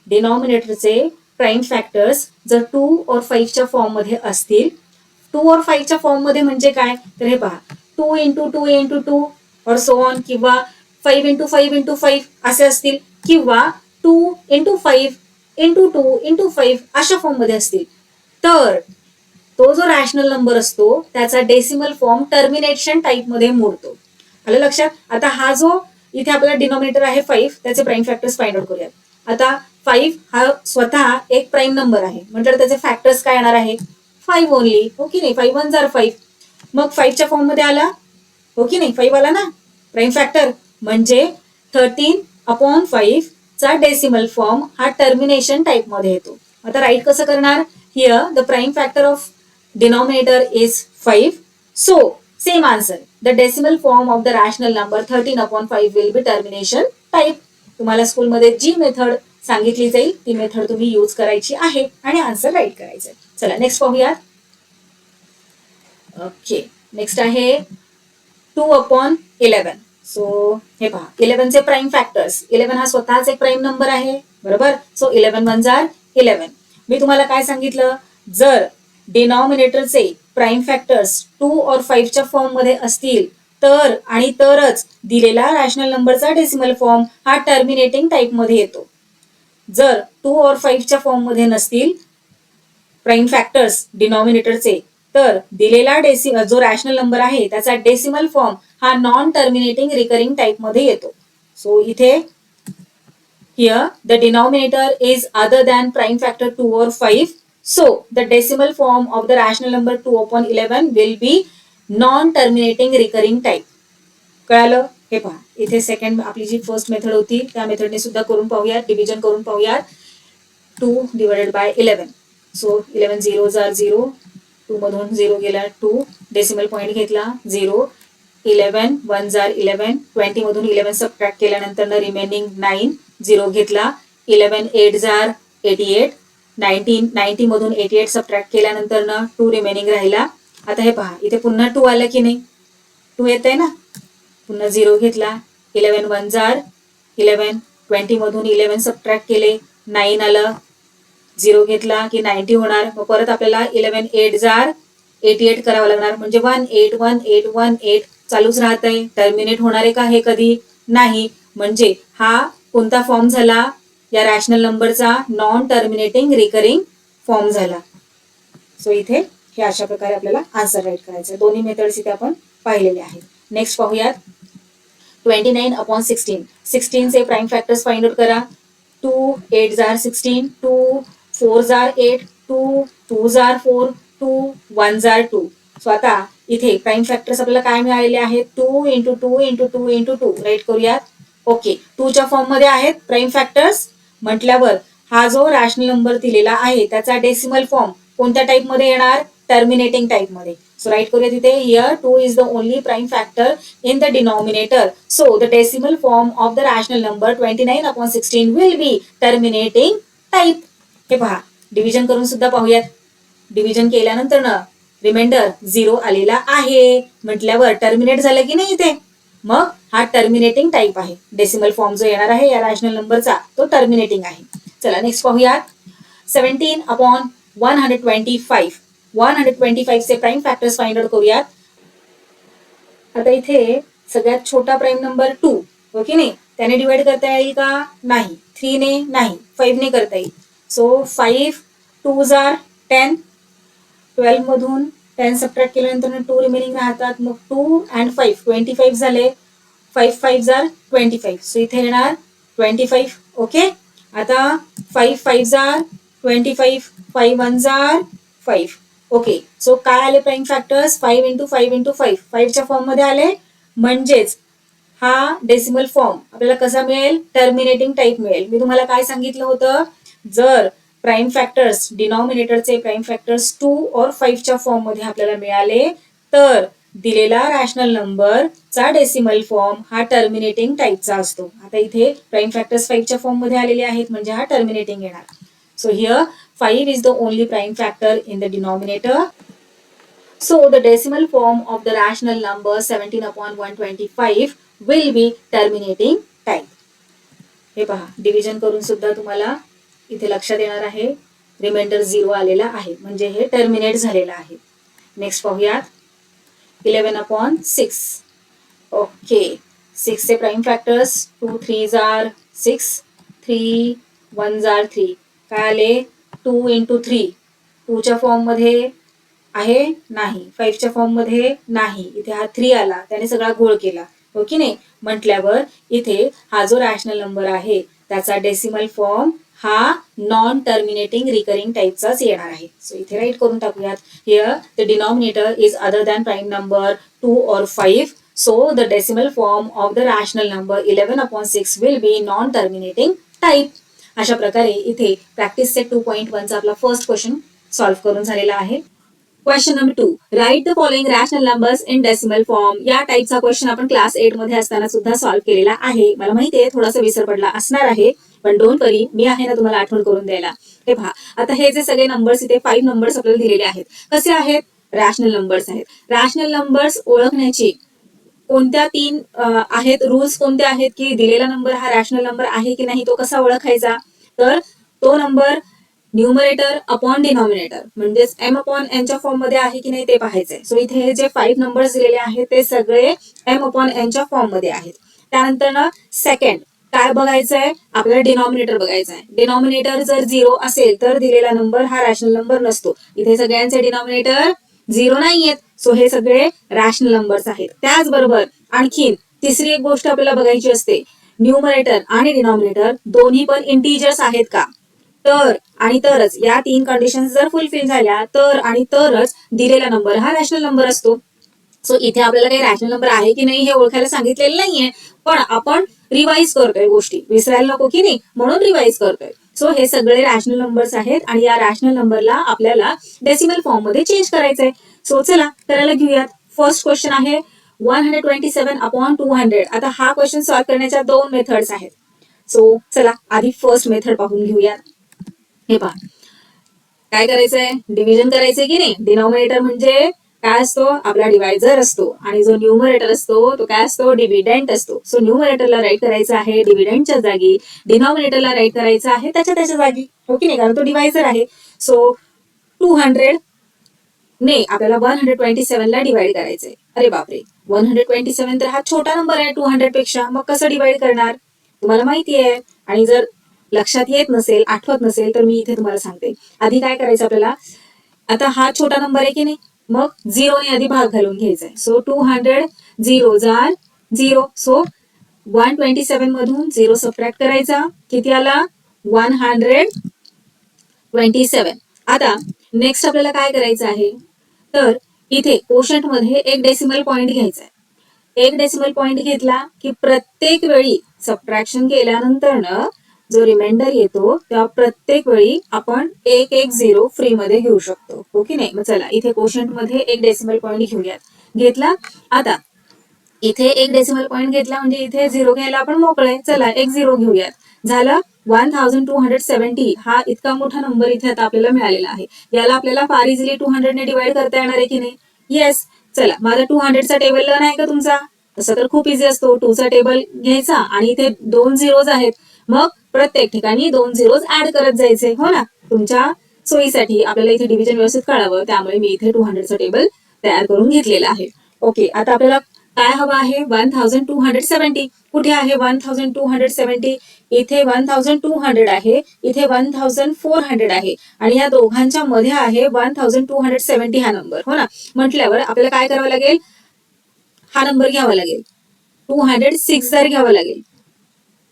डिनॉमिनेटरचे प्राईम फॅक्टर्स जर 2 और 5च्या फॉर्म मध्ये असतील, 2 और 5च्या फॉर्म मध्ये म्हणजे काय? तर हे पहा, 2 इंटू 2 इंटू 2 और सो ऑन, किंवा 5 इंटू 5 इंटू 5 असे असतील, किंवा 2 इंटू 5 इंटू 2 इंटू 5 अशा फॉर्म मध्ये असतील तर तो जो रॅशनल नंबर असतो त्याचा डेसिमल फॉर्म टर्मिनेशन टाईप मध्ये मोडतो. आलं लक्षात? आता हा जो इथे आपला डिनॉमिनेटर आहे 5 त्याचे प्राईम फॅक्टर्स फाइंड आउट करूयात. आता 5 हा स्वतः एक प्राईम नंबर आहे म्हणजे त्याचे फॅक्टर्स काय येणार आहे 5 ओनली. हो की नाही? 5 1 जार 5. मग 5 च्या फॉर्म मध्ये आला हो की नाही? 5 आला ना प्राईम फॅक्टर म्हणजे 13/5 चा डेसिमल फॉर्म हा टर्मिनेशन टाईप मध्ये येतो. आता राईट कसं करणार? Here the prime factor of denominator is 5. So same answer the decimal form of the rational number 13/5 will be termination type. तुम्हाला स्कूलमध्ये जी मेथड सांगितली जाईल ती मेथड तुम्ही यूज करायची आहे आणि आन्सर राईट करायचं. चला नेक्स्ट पाहूयात. ओके नेक्स्ट आहे 2/11. सो हे पहा 11 चे प्राईम फॅक्टर्स. 11 हा स्वतःच एक प्राईम नंबर आहे बरोबर. सो 11 1 जार 11. मी तुम्हाला काय सांगितलं जर डिनॉमिनेटरचे प्राईम फॅक्टर्स 2 और 5 च्या फॉर्म मध्ये असतील तर आणि तरच दिलेला रॅशनल नंबरचा डेसिमल फॉर्म हा टर्मिनेटिंग टाईप मध्ये येतो. जर 2 और 5 च्या फॉर्म मध्ये नसतील प्राईम फॅक्टर्स डिनॉमिनेटरचे तर दिलेला जो रॅशनल नंबर आहे त्याचा डेसिमल फॉर्म हा नॉन टर्मिनेटिंग रिकरिंग टाईप मध्ये येतो. सो इथे here the denominator is other than prime factor 2 और 5. So the decimal form of the rational number 2/11 will be non terminating recurring type. कळालं? हे पहा इथे सेकंड आपली जी फर्स्ट मेथड होती त्या मेथडने सुद्धा करून पाहूयात. डिव्हिजन करून पाहूयात. 2/11. सो 11 0 जार 0. 2 मधून 0 गेला 2. डेसिमल पॉईंट घेतला 0. 11 1 जार 11. 20 मधून 11 सबट्रॅक्ट केल्यानंतर रिमेनिंग 9. 0 घेतला. 11 8 जार 88. 90 मधून 88 सबट्रॅक्ट केल्यानंतर 2 रिमेनिंग राहिला. आता हे पहा इथे पुन्हा 2 आलं की नाही? 2 येत आहे ना. पुन्हा 0 घेतला. 11 1 जार 11. 20 मधून 11 सबट्रॅक्ट केले 9 आलं. 0 घेतला की 90 होणार. मग परत आपल्याला 11 8 जार 88 करावं लागणार म्हणजे 181818 चालूच राहत आहे. टर्मिनेट होणार आहे का हे कधी नाही. म्हणजे हा कोणता फॉर्म झाला या रॅशनल नंबरचा नॉन टर्मिनेटिंग रिकरिंग फॉर्म झाला. सो इथे हे अशा प्रकारे आपल्याला आन्सर राईट करायचं. दोन्ही मेथड्स इथे आपण पाहिलेले आहेत. नेक्स्ट पाहूयात 29/16. 16 चे प्राईम फॅक्टर्स फाइंड आउट करा. 2 8 जार 16. 2 4 जार 8. 2 2 जार 4. 2 1 जार 2. सो आता इथे प्राईम फॅक्टर्स आपल्याला काय मिळालेले आहेत 2 इंटू 2 इंटू 2 इंटू 2. राईट करूयात. ओके 2 च्या फॉर्म मध्ये आहेत प्राईम फॅक्टर्स म्हटल्यावर हा जो रॅशनल नंबर दिलेला आहे त्याचा डेसिमल फॉर्म कोणत्या टाईप मध्ये येणार टर्मिनेटिंग टाईप मध्ये. सो राईट करूया तिथे here 2 is the only prime factor in the denominator. So the decimal form of the rational number 29/16 will be terminating type. हे पहा डिव्हिजन करून सुद्धा पाहूयात. डिव्हिजन केल्यानंतर रिमाइंडर 0 आलेला आहे म्हटल्यावर टर्मिनेट झालं की नाही इथे. मग हा टर्मिनेटिंग टाईप आहे. डेसिमल फॉर्म जो येणार आहे या रॅशनल नंबरचा तो टर्मिनेटिंग आहे. चला नेक्स्ट पाहूयात 17/125. 125 चे प्राईम फॅक्टर्स फाइंड आउट करूयात. आता इथे सगळ्यात छोटा प्राईम नंबर 2 हो की नाही त्याने डिवाइड करता येईल का नाही. 3 ने नाही 5 ने करता येईल. सो 5 2 जार 10. 12 मधून 10 सबट्रॅक्ट केल्यानंतर 2 रिमेनिंग राहतात. मग 2 and 5 25 झाले. 5 5 जार 25. सो इथे येणार 25. ओके आता 5 5 जार 25. 5 1 जार 5. ओके सो काय आले प्राईम फॅक्टर्स 5 इंटू 5 इंटू 5. 5 च्या फॉर्म मध्ये आले म्हणजेच हा डेसिमल फॉर्म आपल्याला कसा मिळेल टर्मिनेटिंग टाईप मिळेल. मी तुम्हाला काय सांगितलं होतं जर प्राईम फॅक्टर्स डिनॉमिनेटरचे प्राईम फॅक्टर्स 2 और 5 च्या फॉर्म मध्ये आपल्याला मिळाले तर दिलेला रॅशनल नंबर चा डेसिमल फॉर्म हा टर्मिनेटिंग टाईपचा असतो. आता इथे प्राईम फॅक्टर्स 5 च्या फॉर्म मध्ये आलेले आहेत म्हणजे हा टर्मिनेटिंग येणार. So here 5 is the only prime factor in the denominator. So the decimal form of the rational number 17/125 will be terminating type. हे पहा डिव्हिजन करून सुद्धा तुम्हाला इथे लक्षात येणार आहे रिमाइंडर 0 आलेला आहे म्हणजे हे टर्मिनेट झालेलं आहे. नेक्स्ट पाहूयात 11/6. ओके 6 चे प्राईम फॅक्टर्स 2 3 जार 6. 3 1 जार 3. काय आले 2 into 3 2च्या फॉर्म मध्ये आहे नाही, 5च्या फॉर्म मध्ये नाही, इथे हा 3 आला त्याने सगळा घोळ केला हो की नाही. म्हटल्यावर इथे हा जो रॅशनल नंबर आहे त्याचा डेसिमल फॉर्म हा नॉन टर्मिनेटिंग रिकरिंग टाईपचाच येणार आहे. सो इथे राईट करून टाकूयात. Here the denominator is other than prime number 2 or 5. So the decimal form of the rational number 11/6 will be non-terminating type. अशा प्रकारे इथे प्रॅक्टिस सेट 2.1 चा आपला फर्स्ट क्वेश्चन सॉल्व्ह करून झालेला आहे. Question number 2, write the following rational numbers in decimal form. या टाईपचा क्वेश्चन आपण क्लास 8 मध्ये असताना सुद्धा सॉल्व्ह केलेला आहे. मला माहिती आहे थोडासा विसर पडला असणार आहे, पण डोंट वरी, मी आहे ना तुम्हाला आठवण करून द्यायला. हे पहा, आता हे जे सगळे नंबर्स इथे 5 नंबर्स आपल्याला दिलेले आहेत, कसे आहेत? रॅशनल नंबर्स आहेत. रॅशनल नंबर्स ओळखण्याची कोणत्या 3 आहेत रूल्स, कोणते आहेत की दिलेला नंबर हा रॅशनल नंबर आहे की नाही तो कसा ओळखायचा? तर तो नंबर न्यूमरेटर अपॉन डिनॉमिनेटर म्हणजेच एम अपॉन एन च्या फॉर्म मध्ये आहे की नाही ते पाहायचंय. सो इथे हे जे 5 नंबर्स दिलेले आहेत ते सगळे एम अपॉन एन च्या फॉर्म मध्ये आहेत. त्यानंतर ना सेकंड काय बघायचंय? आपल्याला डिनॉमिनेटर बघायचंय. डिनॉमिनेटर जर 0 असेल तर दिलेला नंबर हा रॅशनल नंबर नसतो. इथे सगळ्यांचे डिनॉमिनेटर 0 नाहीयेत, सो हे सगळे रॅशनल नंबर्स आहेत. त्याचबरोबर आणखीन तिसरी एक गोष्ट आपल्याला बघायची असते, न्यूमरेटर आणि डिनॉमिनेटर दोन्ही पण इंटिजर्स आहेत का? तर आणि तरच या 3 कंडिशन जर फुलफिल झाल्या तर आणि तरच दिलेला नंबर हा रॅशनल नंबर असतो. सो इथे आपल्याला काही रॅशनल नंबर आहे की नाही हे ओळखायला सांगितलेलं नाहीये, पण आपण रिवाइज करतोय गोष्टी, विसरायला नको की नाही, म्हणून रिवाइज करतोय. सो हे सगळे रॅशनल नंबर्स आहेत आणि या रॅशनल नंबरला आपल्याला डेसिमल फॉर्म मध्ये चेंज करायचंय. सो चला करायला घेऊयात. फर्स्ट क्वेश्चन आहे 127/200. आता हा क्वेश्चन सॉल्व्ह करण्याच्या 2 मेथड्स आहेत. सो चला आधी फर्स्ट मेथड पाहून घेऊयात. हे पहा, काय करायचंय? डिव्हिजन करायचंय की नाही. डिनॉमिनेटर म्हणजे काय असतो? आपला डिवायझर असतो आणि जो न्यूमरेटर असतो तो काय असतो? डिव्हिडंट असतो. सो न्यूमरेटरला राईट करायचं आहे डिव्हिडंटच्या जागी, डिनॉमिनेटरला राईट करायचं आहे त्याच्या जागी, हो की नाही, कारण तो डिवायझर आहे. सो 200 ने आपल्याला 127 ला डिवाइड करायचंय. अरे बापरे, 127 तर हा छोटा नंबर आहे 200 पेक्षा, मग कसं डिवाइड करणार? तुम्हाला माहिती आहे. आणि जर लक्षात येत नसेल, आठवत नसेल तर मी इथे तुम्हाला सांगते. आधी काय करायचं आपल्याला? आता हा छोटा नंबर आहे की नाही, मग 0 ने आधी भाग घालून घ्यायचा आहे. सो 200 0 जार 0. सो 127 मधून 0 सबट्रॅक्ट करायचा, किती आला? 127. आता नेक्स्ट आपल्याला काय करायचं आहे? तर इथे कोशंट मध्ये एक डेसिमल पॉइंट घ्यायचा आहे. एक डेसिमल पॉइंट घेतला की प्रत्येक वेळी सबट्रॅक्शन केल्यानंतर जो रिमाइंडर येतो त्या प्रत्येक वेळी आपण 110 फ्री मध्ये घेऊ शकतो, हो की नाही. मग चला इथे कोशंट मध्ये एक डेसिमल पॉइंट घेऊयात. घेतला. आता इथे एक डेसिमल पॉइंट घेतला म्हणजे इथे 0 घ्यायला आपण मोकळे. चला एक 0 घेऊयात. झालं. 1270 हा इतका मोठा नंबर इथे आता आपल्याला मिळालेला आहे. याला आपल्याला फार इझिली 200 ने डिवाइड करता येणार आहे की नाही? येस. चला, माझा 200 चा टेबल लर्न आहे का तुमचा? तसं तर खूप इझी असतो. 2 चा टेबल घ्यायचा आणि इथे 2 झिरोज आहेत, मग प्रत्येक ठिकाणी 2 झिरोज ऍड करत जायचे, हो ना. तुमच्या सोयीसाठी आपल्याला इथे डिव्हिजन व्यवस्थित कळावं त्यामुळे मी इथे 200 चा टेबल तयार करून घेतलेला आहे. ओके, आता आपल्याला काय हवं आहे? 1270. कुठे आहे 1270? इथे 1200 आहे, इथे 1400 आहे आणि या दोघांच्या मध्ये आहे 1270 हा नंबर, हो ना. म्हटल्यावर आपल्याला काय करावं लागेल? हा नंबर घ्यावा लागेल, 206 जार घ्यावा लागेल,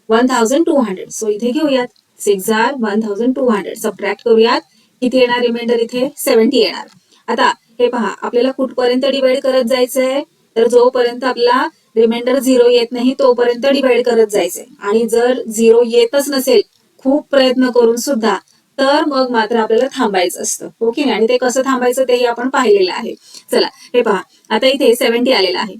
1200. सो इथे घेऊयात 6 जार 1200, सबट्रॅक्ट करूयात, किती येणार रिमाइंडर? इथे 70 येणार. आता हे पहा, आपल्याला कुठपर्यंत डिवाइड करत जायचंय? तर जोपर्यंत आपला रिमाइंडर 0 येत नाही तोपर्यंत डिवाइड करत जायचंय. आणि जर 0 येतच नसेल खूप प्रयत्न करून सुद्धा, तर मग मात्र आपल्याला थांबायचं असतं, हो की नाही. आणि ते कसं थांबायचं तेही आपण पाहिलेलं आहे. चला हे पहा, आता इथे 70 आलेला आहे.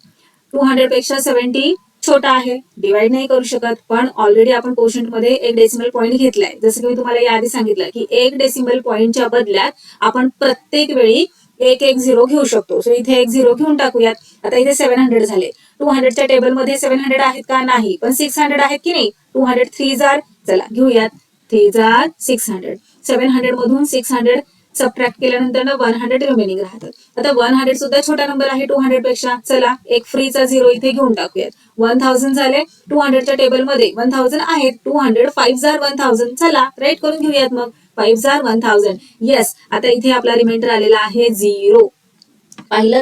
200 पेक्षा 70 छोटा आहे, डिवाइड नाही करू शकत, पण ऑलरेडी आपण कोशंट मध्ये एक डेसिमल पॉइंट घेतलाय. जसं की मी तुम्हाला याआधी सांगितलं की एक डेसिमल पॉइंटच्या बदल्यात आपण प्रत्येक वेळी 110 घेऊ शकतो. सो इथे 10 घेऊन टाकूयात. आता इथे 700 झाले. 200 च्या टेबल मध्ये 700 आहेत का? नाही, पण 600 आहेत की नाही. 200 3 जार, चला घेऊयात, 3 जार 600. 700 मधून 600 सबट्रॅक्ट केल्यानंतर 100 रिमेनिंग राहतात. आता 100 सुद्धा छोटा नंबर आहे 200 पेक्षा. चला एक फ्रीचा 0 इथे घेऊन टाकूयात. 1000 झाले. 200 च्या टेबल मध्ये 1000 आहेत. 200 5 जार 1000. चला राईट करून घेऊयात. मग 5 जार 1000. येस, आता इथे आपला रिमाइंडर आलेला आहे 0. पाहिलं,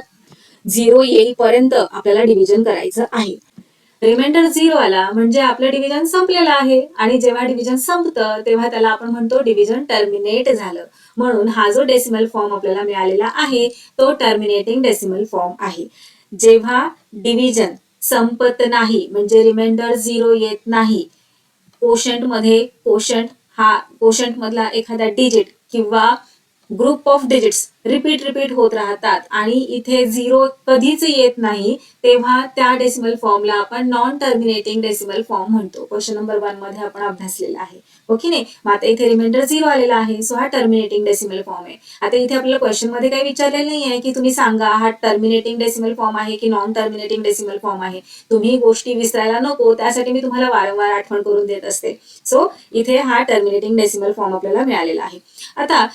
0 येईपर्यंत आपल्याला डिव्हिजन करायचं आहे. रिमाइंडर 0 आला म्हणजे आपलं डिव्हिजन संपलेलं आहे आणि जेव्हा डिव्हिजन संपतं तेव्हा त्याला आपण म्हणतो डिव्हिजन टर्मिनेट झालं. म्हणून हा जो डेसिमल फॉर्म आपल्याला मिळालेला आहे तो टर्मिनेटिंग डेसिमल फॉर्म आहे. जेव्हा डिव्हिजन संपत नाही म्हणजे रिमाइंडर 0 येत नाही, कोशंट मध्ये कोशंट मधला एखादा डिजिट किंवा ग्रुप ऑफ डिजिट्स रिपीट होत राहतात आणि इथे 0 कधीच येत नाही, तेव्हा त्या डेसिमल फॉर्मला आपण नॉन टर्मिनेटिंग डेसिमल फॉर्म म्हणतो. क्वेश्चन नंबर 1 मध्ये आपण अभ्यासलेला आहे. ओके नाही, मग आता इथे रिमाइंडर 0 आलेला आहे, सो हा टर्मिनेटिंग डेसिमल फॉर्म आहे. आता इथे आपल्याला क्वेश्चन मध्ये काही विचारलेलं नाही आहे की तुम्ही सांगा हा टर्मिनेटिंग डेसिमल फॉर्म आहे की नॉन टर्मिनेटिंग डेसिमल फॉर्म आहे. तुम्ही गोष्टी विसरायला नको त्यासाठी मी तुम्हाला वारंवार आठवण करून देत असते. सो इथे हा टर्मिनेटिंग डेसिमल फॉर्म आपल्याला मिळालेला आहे. आता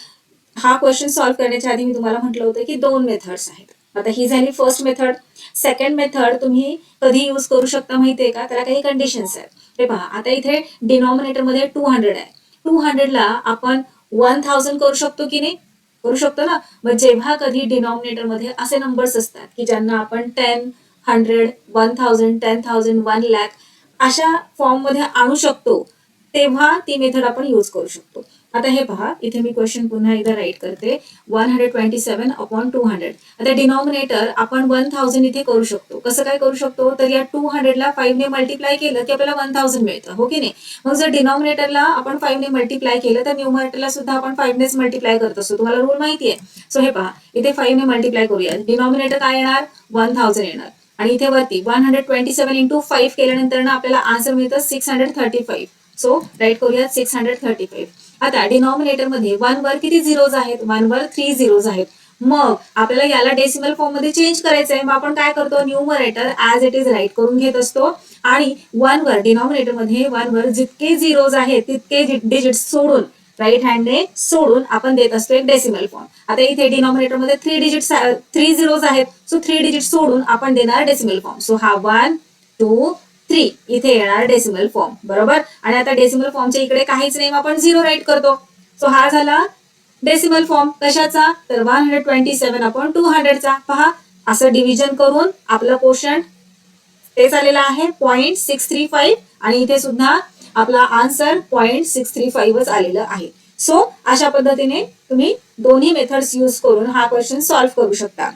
हा क्वेश्चन सॉल्व्ह करण्याच्या आधी मी तुम्हाला म्हटलं होतं की 2 मेथड्स आहेत. आता ही झाली फर्स्ट मेथड. सेकंड मेथड तुम्ही कधी यूज करू शकता माहितीये का, त्याला काही कंडिशन्स आहेत. हे पहा, आता इथे डिनॉमिनेटर मध्ये 200 आहे. 200 ला आपण 1000 करू शकतो की नाही, करू शकतो ना. मग जेव्हा कधी डिनॉमिनेटर मध्ये असे नंबर्स असतात की ज्यांना आपण 10, 100, 1000, 10,000, 1 लाख अशा फॉर्म मध्ये आणू शकतो तेव्हा ती मेथड आपण यूज करू शकतो. आता हे पहा, इथे मी क्वेश्चन पुन्हा एकदा राईट करते. 127/200. आता डिनॉमिनेटर आपण 1000 इथे करू शकतो. कसं काय करू शकतो, तर या 200 ला 5 ने मल्टिप्लाय केलं की आपल्याला 1000 मिळतं, हो की नाही. मग जर डिनॉमिनेटरला आपण 5 ने मल्टिप्लाय केलं तर न्यूमरेटरला सुद्धा आपण 5 नेच मल्टिप्लाय करत असतो. तुम्हाला रूल माहिती आहे. सो हे पहा, इथे 5 ने मल्टिप्लाय करूया. डिनॉमिनेटर काय येणार, 1000 येणार आणि इथे वरती 127 × 5 केल्यानंतर ना आपल्याला आन्सर मिळतं 635. सो राईट करूया 635. आता डिनॉमिनेटर मध्ये 1 वर किती झिरोज आहेत, 1 वर 3 झिरोज आहेत. मग आपल्याला याला डेसिमल फॉर्म मध्ये चेंज करायचंय. मग आपण काय करतो, numerator as it is write करून घेत असतो आणि 1 वर डिनॉमिनेटर मध्ये 1 वर जितके झिरोज आहेत तितके डिजिट सोडून राईट हँडने सोडून आपण देत असतो एक डेसिमल फॉर्म. आता इथे डिनॉमिनेटर मध्ये 3 झिरोज आहेत, सो 3 डिजिट सोडून आपण देणार डेसिमल फॉर्म. सो हा 1, 2, 3 इथे येणार डेसिमल फॉर्म, बरोबर. आणि आता डेसिमल फॉर्मच्या इकडे काहीच नाही, आपण 0 राईट करतो. सो हा झाला डेसिमल फॉर्म कशाचा, तर 127/200 चा. पहा, असं डिव्हिजन करून आपलं क्वोशंट तेच आलेलं आहे 0.635 आणि इथे सुद्धा आपला आन्सर 0.635च आलेलं आहे. सो अशा पद्धतीने तुम्ही दोन्ही मेथड्स यूज करून हा क्वेश्चन सॉल्व्ह करू शकता.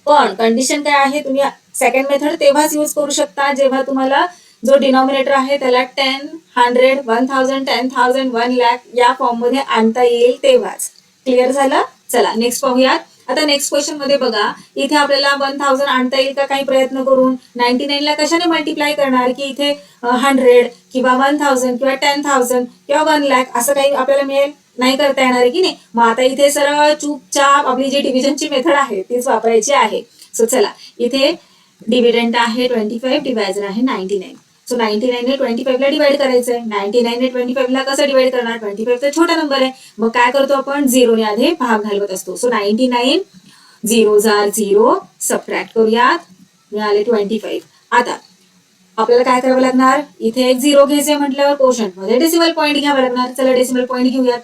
पण कंडिशन काय आहे, तुम्ही सेकंड मेथड तेव्हाच यूज करू शकता जेव्हा तुम्हाला जो डिनॉमिनेटर आहे त्याला 10, 100, 1000, 10,000, 1 लाख या फॉर्म मध्ये आणता येईल तेव्हाच. क्लिअर झालं. चला नेक्स्ट पाहूयात. आता नेक्स्ट क्वेश्चन मध्ये बघा, इथे आपल्याला 1000 आणता येईल का, काही प्रयत्न करून 99 ला कशाने मल्टिप्लाय करणार की इथे 100 किंवा 1000 किंवा 10,000 किंवा 1 लाख असं काही आपल्याला मिळेल, नाही करता येणार की नाही. मग आता इथे सरळ चुपचाप आपली जी डिव्हिजनची मेथड आहे तीच वापरायची आहे. सो चला, इथे डिव्हिडंड आहे 25, डिव्हायजर आहे 99. सो 99 ने 25 ला डिवाइड करायचंय. 99 ने 25 ला कसं डिवाइड करणार, 25 तर छोटा नंबर आहे. मग काय करतो आपण, 0 ने आधी भाग घालवत असतो. सो 99 0 जार 0 सबट्रॅक्ट करूयात, मिळाले 25. आता आपल्याला काय करावं लागणार, इथे एक 0 घ्यायचे म्हटल्यावर कोशंट मध्ये डेसिमल पॉईंट घ्यावा लागणार. चला डेसिमल पॉईंट घेऊयात.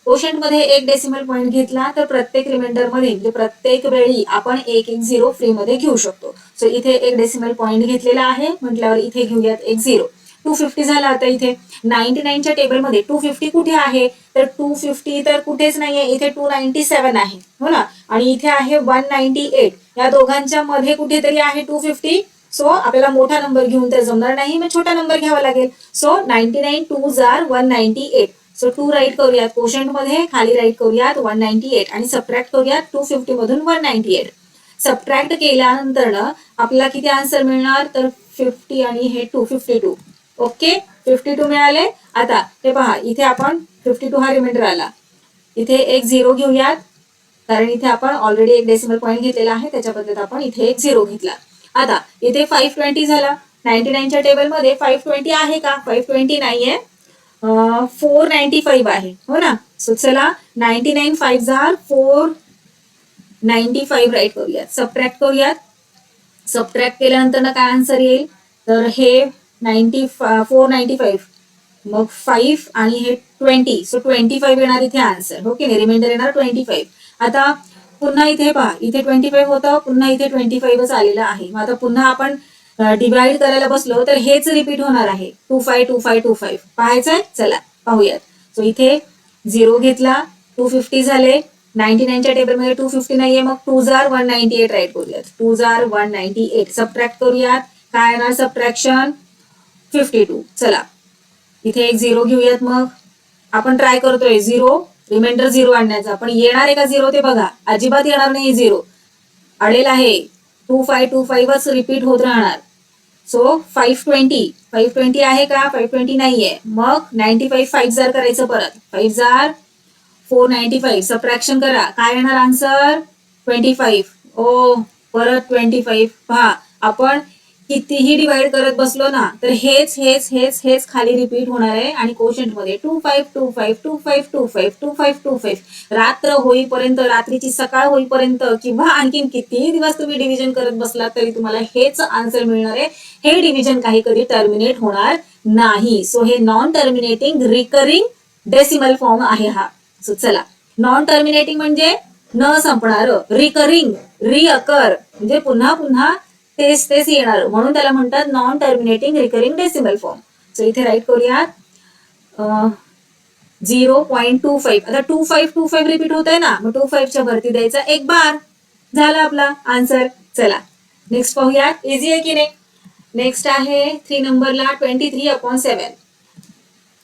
कोशंट मध्ये एक डेसिमल पॉईंट घेतला तर प्रत्येक रिमाइंडर मध्ये म्हणजे प्रत्येक वेळी आपण एक 0 फ्री मध्ये घेऊ शकतो. सो इथे एक डेसिमल पॉईंट घेतलेला आहे म्हटल्यावर इथे घेऊयात एक 0. 250 झाला. आता इथे 99च्या टेबलमध्ये 250 कुठे आहे, तर 250 तर कुठेच नाहीये, इथे 297 आहे, हो ना. आणि इथे आहे 198. या दोघांच्या मध्ये कुठेतरी आहे 250. सो आपल्याला मोठा नंबर घेऊन तर जमणार नाही, मग छोटा नंबर घ्यावा लागेल. सो 99 2 जार 198. सो 2 राईट करूयात कोशंट मध्ये, खाली राईट करूयात 198 आणि सबट्रॅक्ट करूयात 250 मधून 198. सबट्रॅक्ट केल्यानंतर आपल्याला किती आन्सर मिळणार, तर 50 आणि हे 252. ओके, 52 मिळाले. आता हे पहा, इथे आपण 52 हा रिमाइंडर आला, इथे एक 0 घेऊयात कारण इथे आपण ऑलरेडी एक डेसिमल पॉईंट घेतलेला आहे, त्याच्या बदल्यात आपण इथे एक 0 घेतला. आता इथे 520 झाला. 99च्या टेबलमध्ये 520 आहे का, 520 नाहीये, 495 आहे, हो ना. सो चला 99 5 जार 495 राईट करूयात. सबट्रॅक्ट करूयात. सबट्रॅक्ट केल्यानंतर काय आन्सर येईल, तर हे 495 मग 5 आणि हे 20, सो 25 येणार इथे आन्सर. ओके, रिमाइंडर येणार 25. आता पुन्हा इथे पहा, इथे 25 होतं, पुन्हा इथे 25च आलेलं आहे. मग आता पुन्हा आपण डिवाइड करायला बसलो तर हेच रिपीट होणार आहे. 25 25 25 पाहायचंय. चला पाहूयात. सो इथे 0 घेतला, 250 झाले. 99च्या टेबलमध्ये 250 नाहीये, मग 2 जार 198 राईट करूयात. 2 जार 198 सबट्रॅक्ट करूयात. काय येणार सबट्रॅक्शन 52. चला इथे एक 0 घेऊयात. मग आपण ट्राय करतोय 0 रिमाइंडर 0 आणण्याचा, पण येणार आहे का 0 ते बघा. अजिबात येणार नाही 0, अडेल आहे. 2525च रिपीट होत राहणार. सो 520 आहे का 520 नाहीये. मग 95 5 जार करायचं परत. 5 जार 495 सबट्रॅक्शन करा. काय येणार आन्सर 25. ओ परत 25. पहा आपण कितीही डिवाइड करत बसलो ना तर हेच हेच हेच हेच खाली रिपीट होणार आहे. आणि कोशंट मध्ये 2525252525 रात्र होईपर्यंत, रात्रीची सकाळ होईपर्यंत किंवा आणखीन कितीही दिवस तुम्ही डिव्हिजन करत बसलात तरी तुम्हाला हेच आन्सर मिळणार आहे. हे डिव्हिजन काही कधी टर्मिनेट होणार नाही. सो हे non terminating recurring decimal form आहे हा. सो चला, नॉन टर्मिनेटिंग म्हणजे न संपणार, रिकरिंग रिअकर म्हणजे पुन्हा पुन्हा तेच तेच येणार, म्हणून त्याला म्हणतात non terminating recurring decimal form. So इथे राईट करूयात 0.25. आता 2525 रिपीट होत आहे ना, मग 25च्या वरती द्यायचा एक बार. झाला आपला आन्सर. चला नेक्स्ट पाहूयात. इझी आहे की नाही. नेक्स्ट आहे 3 नंबरला 23/7.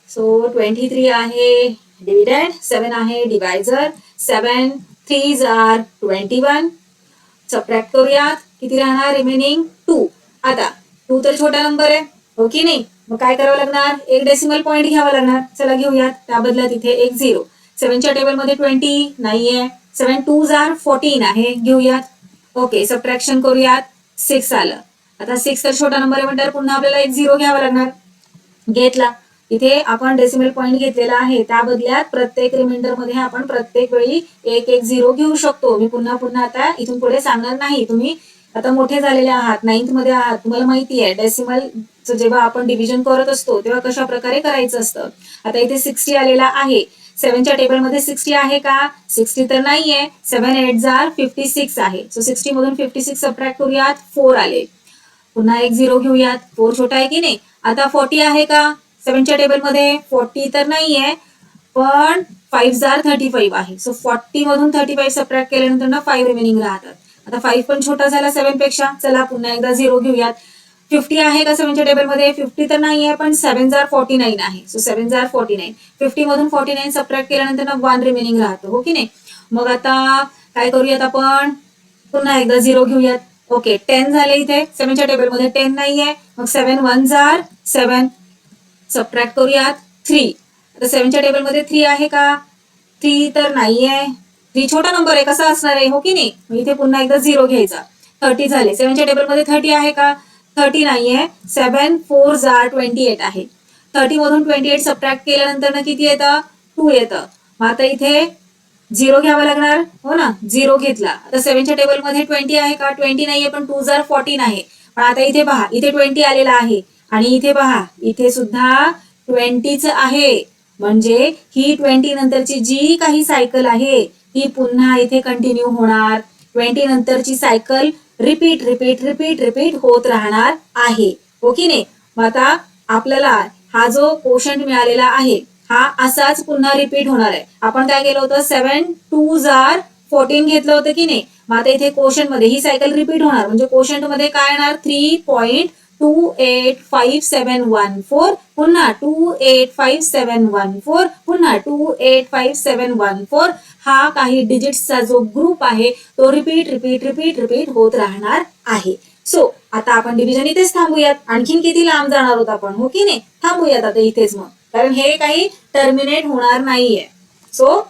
सो 23 आहे डिव्हिडंड, 7 आहे डिवायझर. 7 3s R 21. सबट्रॅक्ट करूयात. किती राहणार रिमेनिंग 2. आता 2 तर छोटा नंबर आहे हो की नाही, मग काय करावं लागणार, एक डेसिमल पॉईंट घ्यावा लागणार. चला घेऊयात. त्या बदल्यात इथे एक 0. 7च्या टेबलमध्ये 20 नाहीये. 7 2s आर 14 आहे, घेऊयात. ओके सबट्रॅक्शन करूयात. 6 आलं. आता 6 तर छोटा नंबर आहे म्हणल्यावर पुन्हा आपल्याला एक 0 घ्यावा लागणार. घेतला. इथे आपण डेसिमल पॉईंट घेतलेला आहे, त्या बदल्यात प्रत्येक रिमाइंडर मध्ये आपण प्रत्येक वेळी एक एक 0 घेऊ शकतो. मी पुन्हा पुन्हा आता इथून पुढे सांगणार नाही. तुम्ही आता मोठे झालेले आहात, 9th मध्ये आहात, तुम्हाला माहिती आहे डेसिमल जेव्हा आपण डिव्हिजन करत असतो तेव्हा कशा प्रकारे करायचं असतं. आता इथे 60 आलेला आहे. 7च्या टेबलमध्ये 60 आहे का 60 तर नाहीये. 7 8s आर 56 आहे. सो 60 मधून 56 सबट्रॅक्ट करूयात. 4 आले. पुन्हा एक 0 घेऊयात. 4 छोटा आहे की नाही. आता 40 आहे का 7च्या टेबलमध्ये 40 तर नाहीये, पण 5s आर 35 आहे. सो 40 मधून 35 सबट्रॅक्ट केल्यानंतर ना 5 रिमेनिंग राहतात. आता 5 पण छोटा झाला 7 पेक्षा. चला पुन्हा एकदा 0 घेऊयात. 50 आहे का 7च्या टेबलमध्ये 50 तर नाहीये, पण 7s आर 49 आहे. So 7s R 49. 50 मधून 49 सबट्रॅक्ट केल्यानंतर ना 1 रिमेनिंग राहतो हो की नाही. मग आता काय करूयात आपण पुन्हा एकदा 0 घेऊयात. ओके 10 झाले. इथे 7च्या टेबलमध्ये 10 नाहीये, मग 7 1s आर 7. सबट्रॅक्ट करूयात 3. आता 7च्या टेबलमध्ये 3 आहे का 3 तर नाहीये. 3 छोटा नंबर आहे, कसा असणार आहे हो की नाही. इथे पुन्हा एकदा 0 घ्यायचा. 30 झाले. 7च्या टेबलमध्ये 30 आहे का 30 नाहीये. 7 4s आर 28 आहे. 30 मधून 28 सबट्रॅक्ट केल्यानंतर ना किती येतं 2 येतं. मग आता इथे 0 घ्यावा लागणार हो ना. 0 घेतला. आता 7च्या टेबलमध्ये 20 आहे का 20 नाहीये, पण 2s आर 14 आहे. पण आता इथे पहा, इथे 20 आलेला आहे आणि इथे पहा इथे सुद्धा 20च आहे. म्हणजे ही 20 नंतरची जी काही सायकल आहे ती पुन्हा इथे कंटिन्यू होणार. 20 नंतरची cycle repeat repeat repeat repeat होत राहणार आहे हो की नाही. मग आता आपल्याला हा जो क्वोशंट मिळालेला आहे हा असाच पुन्हा रिपीट होणार आहे. आपण काय केलं होतं 7 2s आर 14 घेतलं होतं की नाही. मग आता इथे क्वोशंट मध्ये ही सायकल रिपीट होणार, म्हणजे क्वोशंट मध्ये काय येणार 3.285714. पुन्हा 285714. पुन्हा 285714. हा काही डिजिट्सचा जो ग्रुप आहे तो रिपीट रिपीट रिपीट रिपीट होत राहणार आहे. सो आता आपण डिव्हिजन इथेच थांबूयात. आणखीन किती लांब जाणार आहोत आपण हो की नाही. थांबूयात आता इथेच मग, कारण हे काही टर्मिनेट होणार नाहीये. सो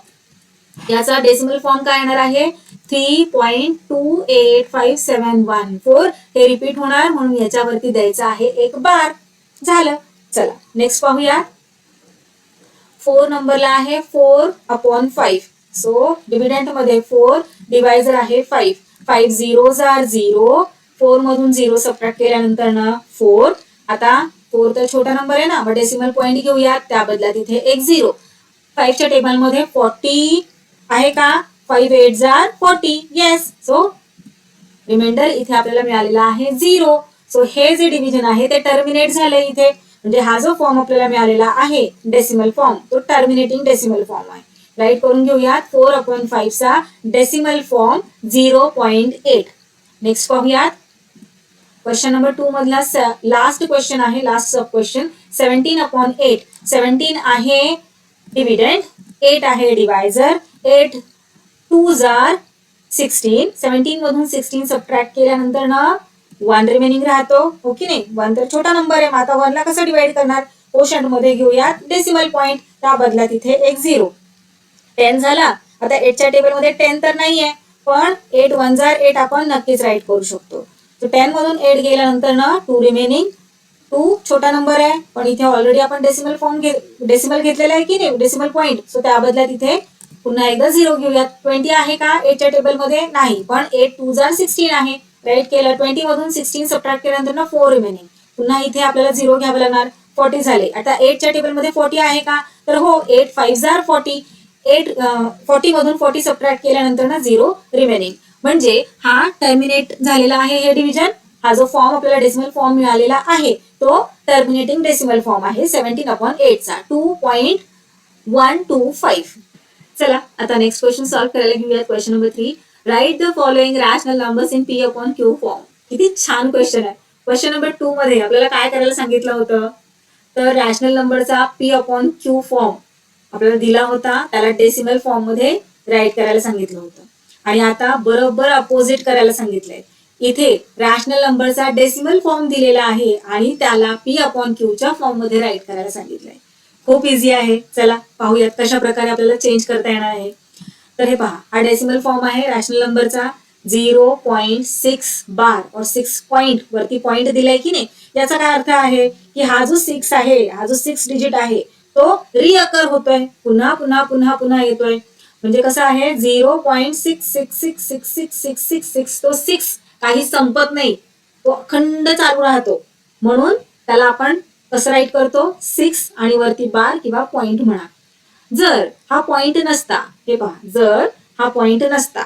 याचा डेसिमल फॉर्म काय येणार आहे 3.285714. हे रिपीट होणार, म्हणून याच्यावरती द्यायचं आहे एक बार. झालं. चला नेक्स्ट पाहूया. 4 नंबरला आहे 4/5. सो डिव्हिडंट मध्ये 4, डिवायझर आहे 5. 5 0s आर 0. 4 मधून 0 सबट्रॅक्ट केल्यानंतर ना 4. आता 4 तर छोटा नंबर आहे ना, मग डेसिमल पॉईंट घेऊयात, त्या बदल्यात इथे एक 0. 5च्या टेबलमध्ये 40 आहे का? 5 8 जार 40. येस. सो रिमाइंडर इथे आपल्याला मिळालेला आहे 0. सो हे जे डिव्हिजन आहे ते टर्मिनेट झालंय इथे. म्हणजे हा जो फॉर्म आपल्याला मिळालेला आहे डेसिमल फॉर्म, तो टर्मिनेटिंग डेसिमल फॉर्म आहे. राईट करून घेऊयात. 4/5 चा डेसिमल फॉर्म 0.8. नेक्स्ट पाहूयात. क्वेश्चन नंबर 2 मधला लास्ट क्वेश्चन आहे, लास्ट सब क्वेश्चन. 17/8. 17 आहे डिव्हिडंड, 8 आहे डिवायझर. 8 2 जार 16. 17 मधून 16 सबट्रॅक्ट केल्यानंतर ना 1 रिमेनिंग राहतो. हो की नाही? 1 तर छोटा नंबर आहे, मग आता 1 ला कसं डिवाइड करणार? कोशंट मध्ये घेऊयात डेसिमल पॉइंट, त्या बदल्यात इथे एक 0. 10 झाला. आता 8च्या टेबलमध्ये 10 तर नाहीये, पण 8 1 जार 8 आपण नक्कीच राईट करू शकतो. 10 मधून 8 गेल्यानंतर ना 2 रिमेनिंग. 2 छोटा नंबर आहे, पण इथे ऑलरेडी आपण डेसिमल घेतलेला आहे की नाही, डेसिमल पॉइंट. सो त्या बदल्यात इथे पुन्हा एकदा 0 घेऊयात. 20 आहे का 8च्या टेबलमध्ये? नाही, पण 8 2 जार 16 आहे. राईट केलं. 20 मधून 16 सबट्रॅक्ट केल्यानंतर ना 4 रिमेनिंग. पुन्हा इथे आपल्याला 0 घ्यावं लागणार. 40 झाले. आता 8च्या टेबलमध्ये 40 आहे का? तर हो. 8 5 जार 40. 40 मधून 40 सबट्रॅक्ट केल्यानंतर ना 0 रिमेनिंग. म्हणजे हा टर्मिनेट झालेला आहे हे डिव्हिजन. हा जो फॉर्म आपल्याला डेसिमल फॉर्म मिळालेला आहे तो टर्मिनेटिंग डेसिमल फॉर्म आहे 17/8 चा 2.125. चला आता नेक्स्ट क्वेश्चन सॉल्व्ह करायला घेऊयात. Question number 3. Write the following rational numbers in P/Q form. किती छान क्वेश्चन आहे. क्वेश्चन नंबर 2 मध्ये आपल्याला काय करायला सांगितलं होतं? तर रॅशनल नंबरचा P/Q फॉर्म आपल्याला दिला होता, त्याला डेसिमल फॉर्म मध्ये राईट करायला सांगितलं होतं. आणि आता बरोबर अपोजिट करायला सांगितलंय. इथे रॅशनल नंबरचा डेसिमल फॉर्म दिलेला आहे आणि त्याला P/Qच्या फॉर्म मध्ये राईट करायला सांगितलंय. खूप इझी आहे. चला पाहूयात कशा प्रकारे आपल्याला चेंज करता येणार आहे. तर हे पहा, हा डेसिमल फॉर्म आहे रॅशनल नंबरचा. 0.6 बार और 6 पॉइंट वरती पॉइंट दिलाय की नाही. याचा काय अर्थ आहे की हा जो 6 आहे, हा जो 6 डिजिट आहे तो रिअकर होतोय, पुन्हा पुन्हा पुन्हा पुन्हा येतोय. म्हणजे कसं आहे 0.6666666 तो 6 काही संपत नाही, तो अखंड चालू राहतो. म्हणून त्याला आपण कसं राईट करतो? 6 आणि वरती बार किंवा पॉइंट म्हणा. जर हा पॉइंट नसता, हे पहा, जर हा पॉइंट नसता,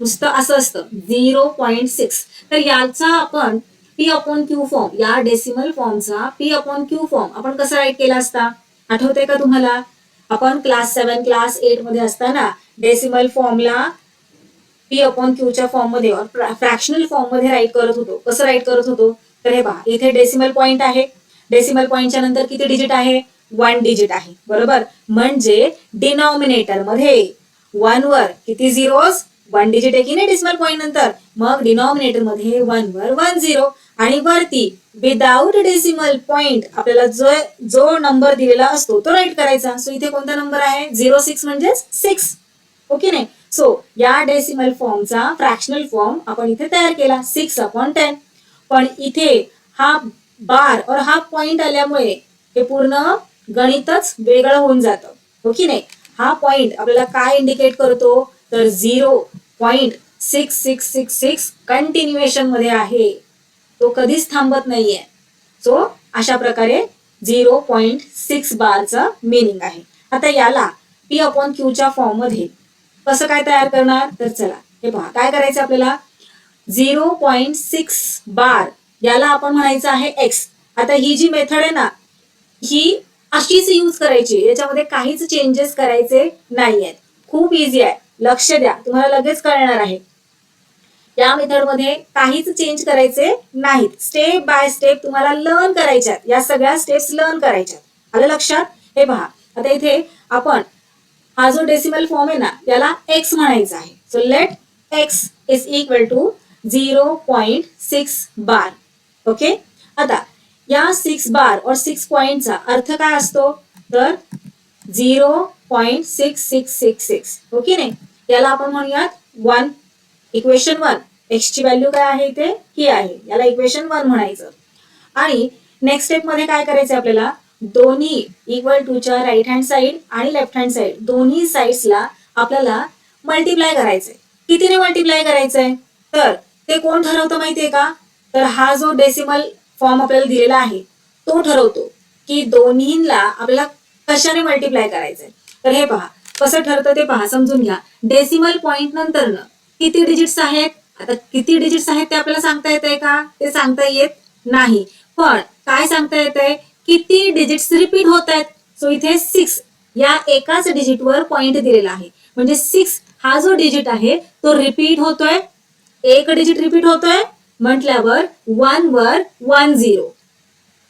नुसतं असं असतं 0.6, तर याचा आपण P/Q फॉर्म, या डेसिमल फॉर्मचा P/Q फॉर्म आपण कसा राईट केला असता? आठवतंय का तुम्हाला? आपण क्लास 7 क्लास 8 मध्ये असताना डेसिमल फॉर्मला P/Qच्या फॉर्म मध्ये फ्रॅक्शनल फॉर्म मध्ये राईट करत होतो. कसं राईट करत होतो? तर हे पहा, इथे डेसिमल पॉइंट आहे. डेसिमल पॉइंटच्या नंतर किती डिजिट आहे? 1 डिजिट आहे. बरोबर. म्हणजे डिनॉमिनेटर मध्ये 1 वर किती झिरोज? 1 डिजिट आहे की नाही डेसिमल पॉइंट नंतर. मग डिनॉमिनेटर मध्ये 1 वर 1 0 आणि वरती विदाउट डेसिमल पॉइंट आपल्याला जो नंबर दिलेला असतो तो राईट करायचा. सो इथे कोणता नंबर आहे? 06 म्हणजेच 6. ओके नाही. सो या डेसिमल फॉर्मचा फ्रॅक्शनल फॉर्म आपण इथे तयार केला 6/10. पण इथे हा बार और हा पॉइंट आल्यामुळे हे पूर्ण गणितच वेगळं होऊन जातं. हो की नाही. हा पॉइंट आपल्याला काय इंडिकेट करतो? तर 0.6666 कंटिन्युएशन मध्ये आहे, तो कधीच थांबत नाहीये. सो अशा प्रकारे 0.6 बारचं मिनिंग आहे. आता याला P/Qच्या फॉर्म मध्ये कसं काय तयार करणार? तर चला हे पहा, काय करायचं आपल्याला? 0.6 बार याला आपण म्हणायचं आहे x. आता ही जी मेथड आहे ना, ही अशीच यूज करायची, याच्यामध्ये काहीच चेंजेस करायचे नाहीयेत. खूप इझी आहे, लक्ष द्या, तुम्हाला लगेच कळणार आहे. या मेथड मध्ये काहीच चेंज करायचे नाहीत. स्टेप बाय स्टेप तुम्हाला लर्न करायच्यात, या सगळ्या स्टेप्स लर्न करायच्यात. आलं लक्षात? हे पहा, आता इथे आपण हा जो डेसिमल फॉर्म आहे ना, याला x म्हणायचा आहे. So let x is equal to 0.6 bar. Okay. आता या 6 बार और 6 पॉइंटचा अर्थ काय असतो? तर 0.6666. ओके नाही. याला आपण म्हणूयात 1. इक्वेशन 1. x ची व्हॅल्यू काय आहे इथे? ही आहे. याला इक्वेशन 1 म्हणायचं. आणि नेक्स्ट स्टेप मध्ये काय करायचं आपल्याला? दोन्ही इक्वल टू च्या राईट हँड साइड आणि लेफ्ट हँड साइड दोन्ही साइड्सला आपल्याला मल्टिप्लाय करायचंय. कितीने मल्टिप्लाय करायचंय? तर ते कोण ठरवतं माहितीये का? तर हा जो डेसिमल फॉर्म आपल्याला दिलेला आहे तो तो ठरवतो की दोन्हीला आपल्याला कशाने मल्टिप्लाय करायचंय. तर हे पहा कसं ठरतं ते पहा, समजून घ्या. डेसिमल पॉइंट नंतर किती डिजिट्स आहेत, आता किती डिजिट्स आहेत ते आपल्याला सांगता येतंय का, ते सांगता येत नाही. पण काय सांगता येतंय, किती डिजिट्स रिपीट होत आहेत. सो इथे 6 या एकाच डिजिटवर पॉइंट दिलेला आहे, म्हणजे 6 हा जो डिजिट आहे तो रिपीट होतोय. एक डिजिट रिपीट होतोय म्हटल्यावर 1 वर 1 0.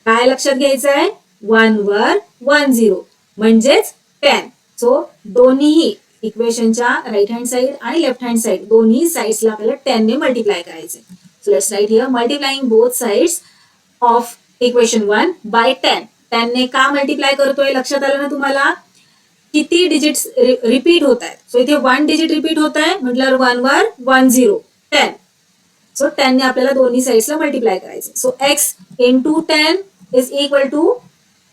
काय लक्षात घ्यायचंय, 1 वर 1 0 म्हणजेच 10. सो दोन्ही इक्वेशनच्या राईट हँड साइड आणि लेफ्ट हँड साइड दोन्ही साइड्सला आपल्याला 10 ने मल्टिप्लाय करायचंय. So let's write here multiplying both sides of equation 1 by 10. 10 ने का मल्टिप्लाय करतोय लक्षात आलं ना तुम्हाला. किती डिजिट्स रिपीट होत आहेत. सो इथे 1 डिजिट रिपीट होत आहे म्हटल्यावर 1 वर 1 0 10. सो 10 ने आपल्याला दोन्ही साइड्सला मल्टिप्लाय करायचं. So x into 10 is equal to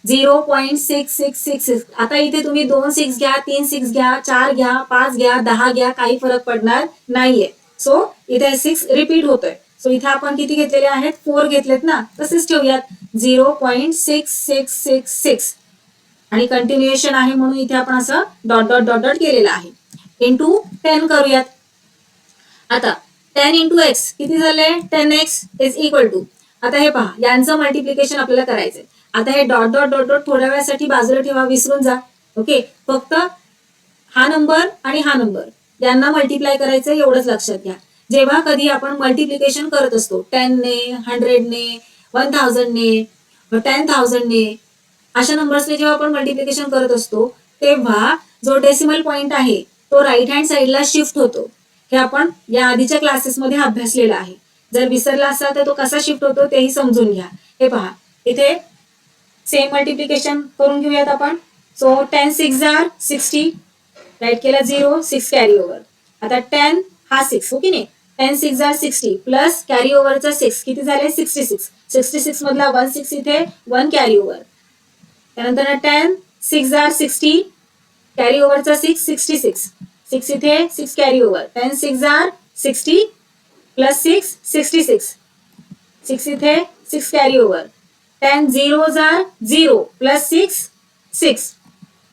0.6666. आता इथे तुम्ही 2 6 घ्या, 3 6 घ्या, 4 घ्या, 5 घ्या, 10 घ्या, काही फरक पडणार नाहीये. सो इथे 6 रिपीट होतोय. सो इथे आपण किती घेतलेले आहेत, 4 घेतलेत ना, तसेच ठेवूयात 0.6666 आणि कंटिन्युएशन आहे म्हणून इथे आपण असं डॉट डॉट डॉट डॉट केलेलं आहे. इंटू 10 करूयात. आता 10 इंटू एक्स किती झाले, 10x इज इक्वल टू, आता हे पहा यांचं मल्टिप्लिकेशन आपल्याला करायचंय. आता हे डॉट डॉट डॉट डॉट थोड्या वेळासाठी बाजूला ठेवा, विसरून जा. ओके, फक्त हा नंबर आणि हा नंबर यांना मल्टिप्लाय करायचं एवढंच लक्षात घ्या. जेव्हा कधी आपण मल्टिप्लिकेशन करत असतो 10 ने, 100 ने, 1000 ने, 10,000 ने, अशा नंबर्सने जेव्हा आपण मल्टिप्लिकेशन करत असतो तेव्हा जो डेसिमल पॉइंट आहे तो राईट हँड साइडला शिफ्ट होतो. हे आपण या आधीच्या क्लासेसमध्ये अभ्यासलेलं आहे. जर विसरला असाल तर तो कसा शिफ्ट होतो तेही समजून घ्या. हे पहा इथे सेम मल्टिप्लिकेशन करून घेऊयात आपण. सो 10 6 आर 60, राईट केला 0, 6 कॅरी ओव्हर. आता 10 हा 6 हो की नाही, 10 6 आर 60 प्लस कॅरी ओव्हरचा 6 किती झाले 66. 66 मधला 1 6 इथे 1 कॅरी ओव्हर. त्यानंतर 10 6 आर 60 कॅरी ओव्हरचा 6 66, 6 इथे 6 कॅरी ओव्हर. 10 6 आर 60 प्लस 6 66, 6 इथे 6 carry over. 10 zeros are 0 plus 6 6.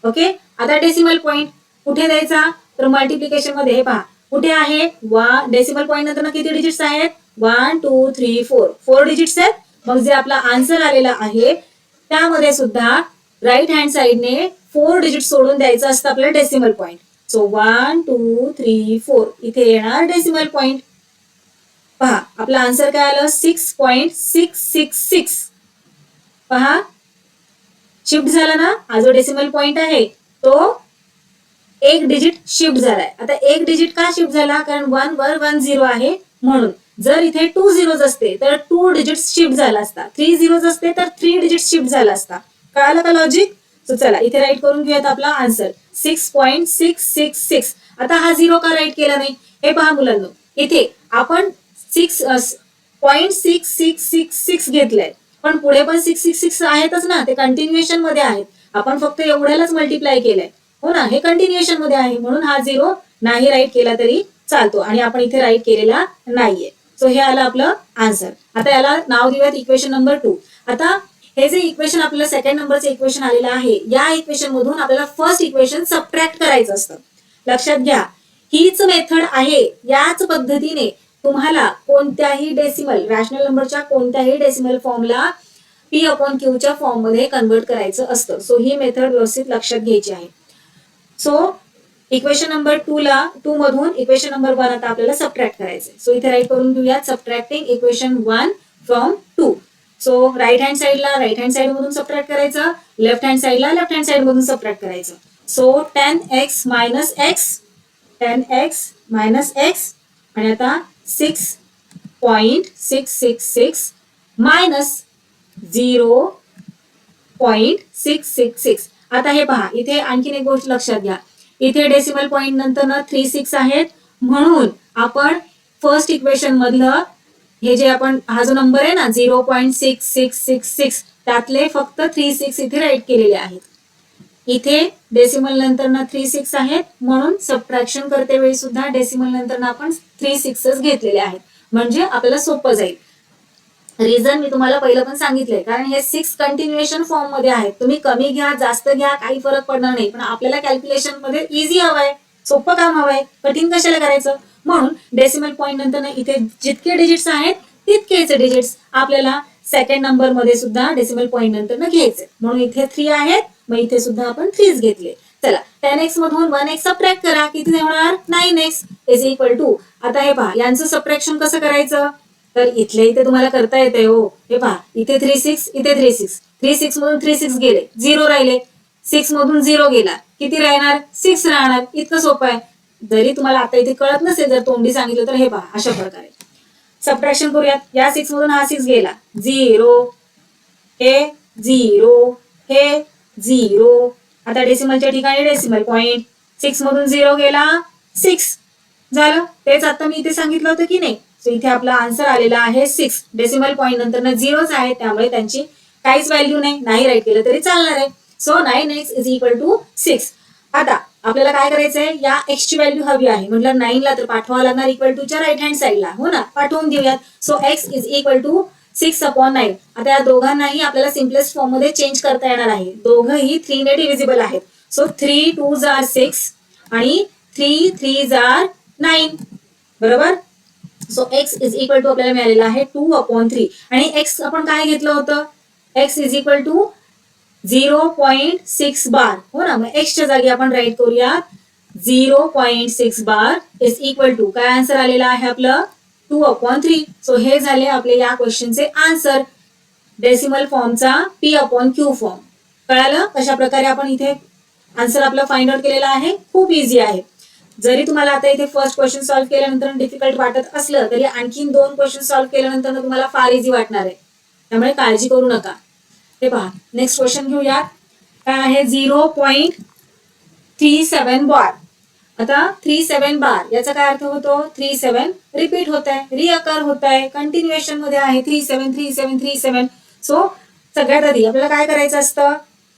Okay, आता डेसिमल पॉइंट कुठे द्यायचा, तर मल्टिप्लिकेशन मध्ये हे पहा कुठे आहे, डेसिमल पॉइंट नंतर किती डिजिट्स आहेत, 1 2 3 4 4 डिजिट्स आहेत. मग जे आपला आन्सर आलेला आहे त्यामध्ये सुद्धा राईट हँड साइडने 4 डिजिट सोडून द्यायचं असतं आपल्याला डेसिमल पॉइंट. सो 1 2 3 4 इथे येणार डेसिमल पॉइंट. पहा आपला आन्सर काय आलं, 6.666. पहा शिफ्ट झाला ना, हा जो डेसिमल पॉइंट आहे तो एक डिजिट शिफ्ट झालाय. आता एक डिजिट का शिफ्ट झाला, कारण 1 वर 1 0 आहे म्हणून. जर इथे 2 झिरोज असते तर 2 डिजिट शिफ्ट झाला असता, 3 झिरोज असते तर 3 डिजिट शिफ्ट झाला असता. कळालं का लॉजिक. सो चला इथे राईट करून घेऊयात आपला आन्सर 6.666. आता हा 0 का राईट केला नाही, हे पहा मुलांनो, इथे आपण 6.6666 घेतलंय पण पुढे पण 666 आहेतच ना, ते कंटिन्युएशन मध्ये आहेत. आपण फक्त एवढ्यालाच मल्टिप्लाय केलंय हो ना, हे कंटिन्युएशन मध्ये आहे म्हणून हा 0 नाही राईट केला तरी चालतो आणि आपण इथे राईट केलेला नाहीये. सो हे आलं आपलं आन्सर. आता याला नाव देऊयात इक्वेशन नंबर 2. आता हे जे इक्वेशन आपल्याला सेकंड नंबरचं इक्वेशन आलेलं आहे, या इक्वेशन मधून आपल्याला फर्स्ट इक्वेशन सबट्रॅक्ट करायचं असतं. लक्षात घ्या, हीच मेथड आहे. याच पद्धतीने तुम्हाला कोणत्याही डेसिमल रॅशनल नंबरच्या कोणत्याही डेसिमल फॉर्मला P/Q च्या फॉर्म मध्ये कन्वर्ट करायचं असतं. सो ही मेथड व्यवस्थित लक्षात घ्यायची आहे. सो इक्वेशन नंबर 2 मधून इक्वेशन नंबर 1 आता आपल्याला सबट्रॅक्ट करायचंय. सो इथे राईट करून घेऊयात subtracting equation 1 from 2. So right hand साइडला राईट हँड साइड मधून सबट्रॅक्ट करायचं, लेफ्ट हँड साइडला लेफ्ट हँड साइड मधून सबट्रॅक्ट करायचं. So 10x minus x, 10x minus x आणि आता 6.666 मायनस 0.666. आता हे पहा इथे आणखीन एक गोष्ट लक्षात घ्या, इथे डेसिमल पॉइंट नंतर 3 6 आहेत म्हणून आपण फर्स्ट इक्वेशन मधलं हे जे आपण हा जो नंबर आहे ना 0.6666 त्यातले फक्त 3 6 इथे राईट केलेले आहेत. इथे डेसिमल नंतर 3 6 आहेत म्हणून सबट्रॅक्शन करते वेळी सुद्धा डेसिमल नंतर आपण 3 6 घेतलेले आहेत म्हणजे आपल्याला सोपं जाईल. रिझन मी तुम्हाला पहिलं पण सांगितलंय, कारण हे 6 कंटिन्युएशन फॉर्म मध्ये आहेत. तुम्ही कमी घ्या जास्त घ्या काही फरक पडणार नाही, पण आपल्याला कॅल्क्युलेशन मध्ये इझी हवंय, सोपं काम हवंय, कठीण कशाला करायचं. म्हणून डेसिमल पॉईंट नंतर इथे जितके डिजिट्स आहेत तितकेच डिजिट्स आपल्याला सेकंड नंबर मध्ये सुद्धा डेसिमल पॉईंट नंतर घ्यायचे. म्हणून इथे 3 आहेत, मग इथे सुद्धा आपण 3 घेतले. चला 10x मधून 1x सबट्रॅक्ट करा, किती होणार 9x इज इक्वल टू. आता हे पहा यांचं सबट्रॅक्शन कसं करायचं, तर इथल्या इथे तुम्हाला करता येते हो. हे पहा इथे 3 6 इथे 3 6 मधून 3 6 गेले 0 राहिले, 6 मधून 0 गेला किती राहणार 6 राहणार. इतकं सोपं आहे. जरी तुम्हाला आता इथे कळत नसेल जर तोंडी सांगितलं तर हे पहा अशा प्रकारे सबट्रॅक्शन करूयात. या 6 मधून हा 6 गेला 0, हे 0, हे 0. आता डेसिमलच्या ठिकाणी डेसिमल पॉइंट 6 मधून 0 गेला 6 झालं. तेच आता मी इथे सांगितलं होतं की नाही. सो इथे आपला आन्सर आलेला आहे 6. डेसिमल पॉईंट नंतर 0च आहे, त्यामुळे त्यांची काहीच व्हॅल्यू नाही राईट केलं तरी चालणार आहे. So 9x is equal to 6. आता आपल्याला काय करायचंय, या x ची व्हॅल्यू हवी आहे म्हटलं 9 ला तर पाठवावं लागणार इक्वल टू च्या राईट हँड साईडला, हो ना, पाठवून देऊयात. So x is equal to 6/9. आता या दोघांनाही आपल्याला सिम्पलेस्ट फॉर्म मध्ये चेंज करता येणार आहे. दोघंही 3 ने डिव्हिजिबल आहेत. सो 3 2s are 6 आणि 3 3s are 9 बरोबर. So x is equal to आपल्याला मिळालेला आहे 2/3 आणि x आपण काय घेतलं होतं, x इज इक्वल टू 0.6 बार, हो ना. मग x च्या जागी आपण राईट करूया 0.6 बार इज इक्वल टू काय आन्सर आलेला आहे आपलं 2/3. सो हे झाले आपले या क्वेश्चनचे आन्सर, डेसिमल फॉर्मचा p/q फॉर्म. कळालं कशा प्रकारे आपण इथे आन्सर आपला फाइंड आउट केलेला आहे. खूप इझी आहे. जरी तुम्हाला आता इथे फर्स्ट क्वेश्चन सॉल्व्ह केल्यानंतर डिफिकल्ट वाटत असलं तरी आणखीन 2 क्वेश्चन सॉल्व्ह केल्यानंतर तुम्हाला फार इझी वाटणार आहे, त्यामुळे काळजी करू नका. हे पहा नेक्स्ट क्वेश्चन घेऊयात. काय आहे 0.37 बार. आता 37 बार याचा काय अर्थ होतो, 37 रिपीट होत आहे, रिअकर होत आहे, कंटिन्युएशन मध्ये आहे 37 37 37. सो सगळ्यात आधी आपल्याला काय करायचं असतं,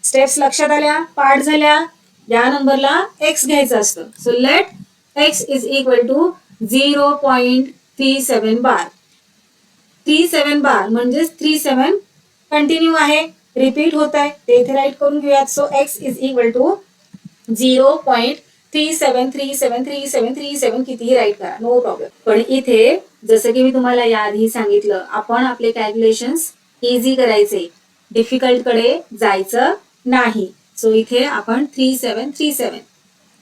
स्टेप्स लक्षात आल्या, पाठ झाल्या, या नंबरला x घ्यायचं असतं. So let x is equal to 0.37 bar. 37 bar म्हणजे 37 कंटिन्यू आहे, रिपीट होत आहे, ते इथे राईट करून घेऊयात. So x is equal to 0.37373737 कितीही राईट करा, नो प्रॉब्लेम. पण इथे जसं की मी तुम्हाला याआधी सांगितलं, आपण आपले कॅल्क्युलेशन्स इझी करायचे, डिफिकल्ट कडे जायचं नाही. सो इथे आपण 3737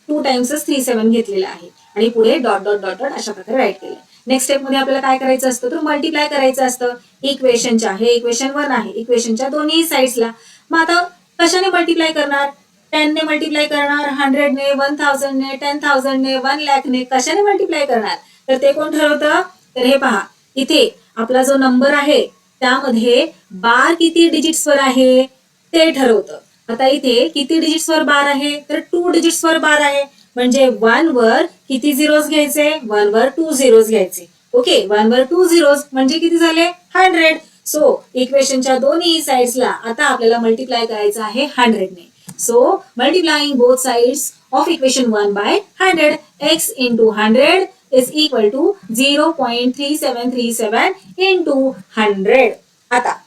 2 टाइम्सच 37 घेतलेला आहे आणि पुढे डॉट डॉट डॉट डॉट अशा प्रकारे राईट केलं. नेक्स्ट स्टेप मध्ये आपल्याला काय करायचं असतं, तर मल्टिप्लाय करायचं असतं इक्वेशनच्या. हे इक्वेशन 1 आहे, इक्वेशनच्या दोन्ही साइड्सला. मग आता कशाने मल्टिप्लाय करणार, 10 ने मल्टिप्लाय करणार, 100 ने, 1000 ने, 10,000 ने, 1 लाख ने, कशाने मल्टिप्लाय करणार, तर ते कोण ठरवतं, तर हे पहा इथे आपला जो नंबर आहे त्यामध्ये बार किती डिजिट्स वर आहे ते ठरवतं. आता इथे किती डिजिट्स वर बार आहे, तर 2 डिजिट्स वर बार आहे, म्हणजे 1 वर किती झिरोज घ्यायचे, 1 वर 2 झिरोज घ्यायचे. ओके, 1 वर 2 झिरोज म्हणजे किती झाले 100. सो इक्वेशनच्या दोन्ही साइड्सला आता आपल्याला मल्टिप्लाय करायचं आहे 100 ने. So multiplying both sides of equation 1 by 100, x into 100 is equal to 0.3737 into 100. आता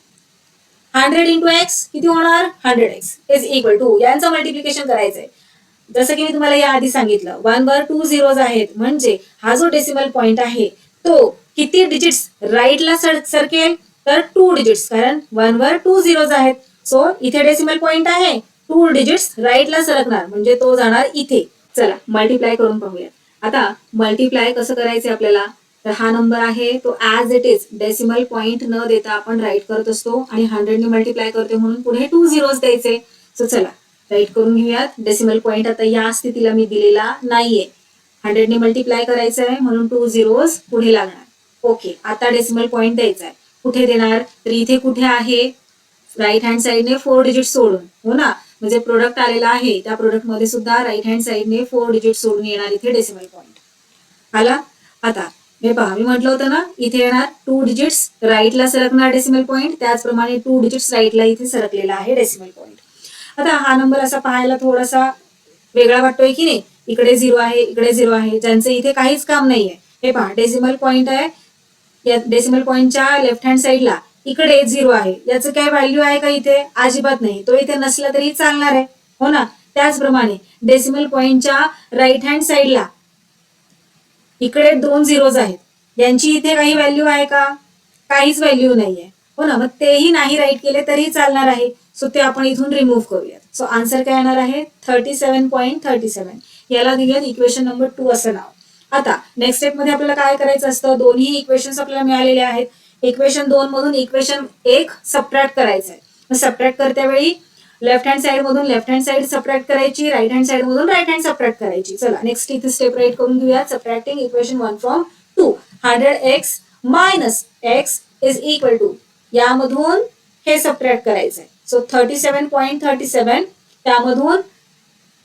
100 इंटू एक्स किती होणार 100x इज इक्वल टू, यांचं मल्टिप्लिकेशन करायचंय. जसं की मी तुम्हाला याआधी सांगितलं 1 वर 2 झिरोज आहेत, म्हणजे हा जो डेसिमल पॉइंट आहे तो किती डिजिट्स राईटला सरकेल, तर 2 डिजिट्स, कारण 1 वर 2 झिरोज आहेत. सो इथे डेसिमल पॉइंट आहे, 2 डिजिट्स राईटला सरकणार, म्हणजे तो जाणार इथे. चला मल्टिप्लाय करून पाहूया. आता मल्टिप्लाय कसं करायचं आपल्याला, तर हा नंबर आहे तो as it is decimal point न देता आपण राईट करत असतो आणि 100 ने मल्टिप्लाय करते म्हणून पुढे 2 झिरोज द्यायचे. सो चला राईट करून घेऊयात. डेसिमल पॉइंट आता या स्थितीला मी दिलेला नाहीये, 100 ने मल्टिप्लाय करायचं आहे म्हणून 2 झिरोज पुढे लागणार. ओके, आता डेसिमल पॉइंट द्यायचा आहे, कुठे देणार, तर इथे कुठे आहे, राईट हँड साईडने 4 डिजिट सोडून, हो ना, म्हणजे प्रोडक्ट आलेला आहे त्या प्रोडक्ट मध्ये सुद्धा राईट हँड साईडने 4 डिजिट सोडून येणार इथे डेसिमल पॉइंट आला. आता हे पहा मी म्हटलं होतं ना, इथे येणार 2 डिजिट्स राईटला सरकणार डेसिमल पॉइंट, त्याचप्रमाणे 2 डिजिट्स राईटला इथे सरकलेला आहे डेसिमल पॉइंट. आता हा नंबर असा पाहायला थोडासा वेगळा वाटतोय की नाही, इकडे 0 आहे इकडे 0 आहे, ज्यांचं इथे काहीच काम नाहीये. हे पहा डेसिमल पॉइंट आहे, या डेसिमल पॉइंटच्या लेफ्ट हँड साईडला इकडे 0 आहे, याचं काय व्हॅल्यू आहे का इथे? अजिबात नाही. तो इथे नसला तरी चालणार आहे, हो ना. त्याचप्रमाणे डेसिमल पॉइंटच्या राईट हँड साईडला इकडे 2 झिरोज आहेत, यांची इथे काही व्हॅल्यू आहे का? काहीच व्हॅल्यू नाहीये, हो ना. मग तेही नाही राईट केले तरी चालणार आहे. सो ते आपण इथून रिमूव्ह करूयात. सो आन्सर काय येणार आहे? 37.37. याला दिलेत इक्वेशन नंबर 2 असं नाव. आता नेक्स्ट स्टेप मध्ये आपल्याला काय करायचं असतं? दोन्ही इक्वेशन्स आपल्याला मिळालेले आहेत. इक्वेशन 2 मधून इक्वेशन 1 सबट्रॅक्ट करायचं आहे. मग सबट्रॅक्ट करत्या वेळी लेफ्ट हँड साइड मधून लेफ्ट हँड साइड सबट्रॅक्ट करायची, राईट हँड साइड मधून राईट हँड सबट्रॅक्ट करायची. चला नेक्स्ट इथे स्टेप राईट करून घेऊया. Subtracting equation 1 from 2. 100x minus x is equal to, यामधून हे सबट्रॅक्ट करायचंय. सो 37.37 त्यामधून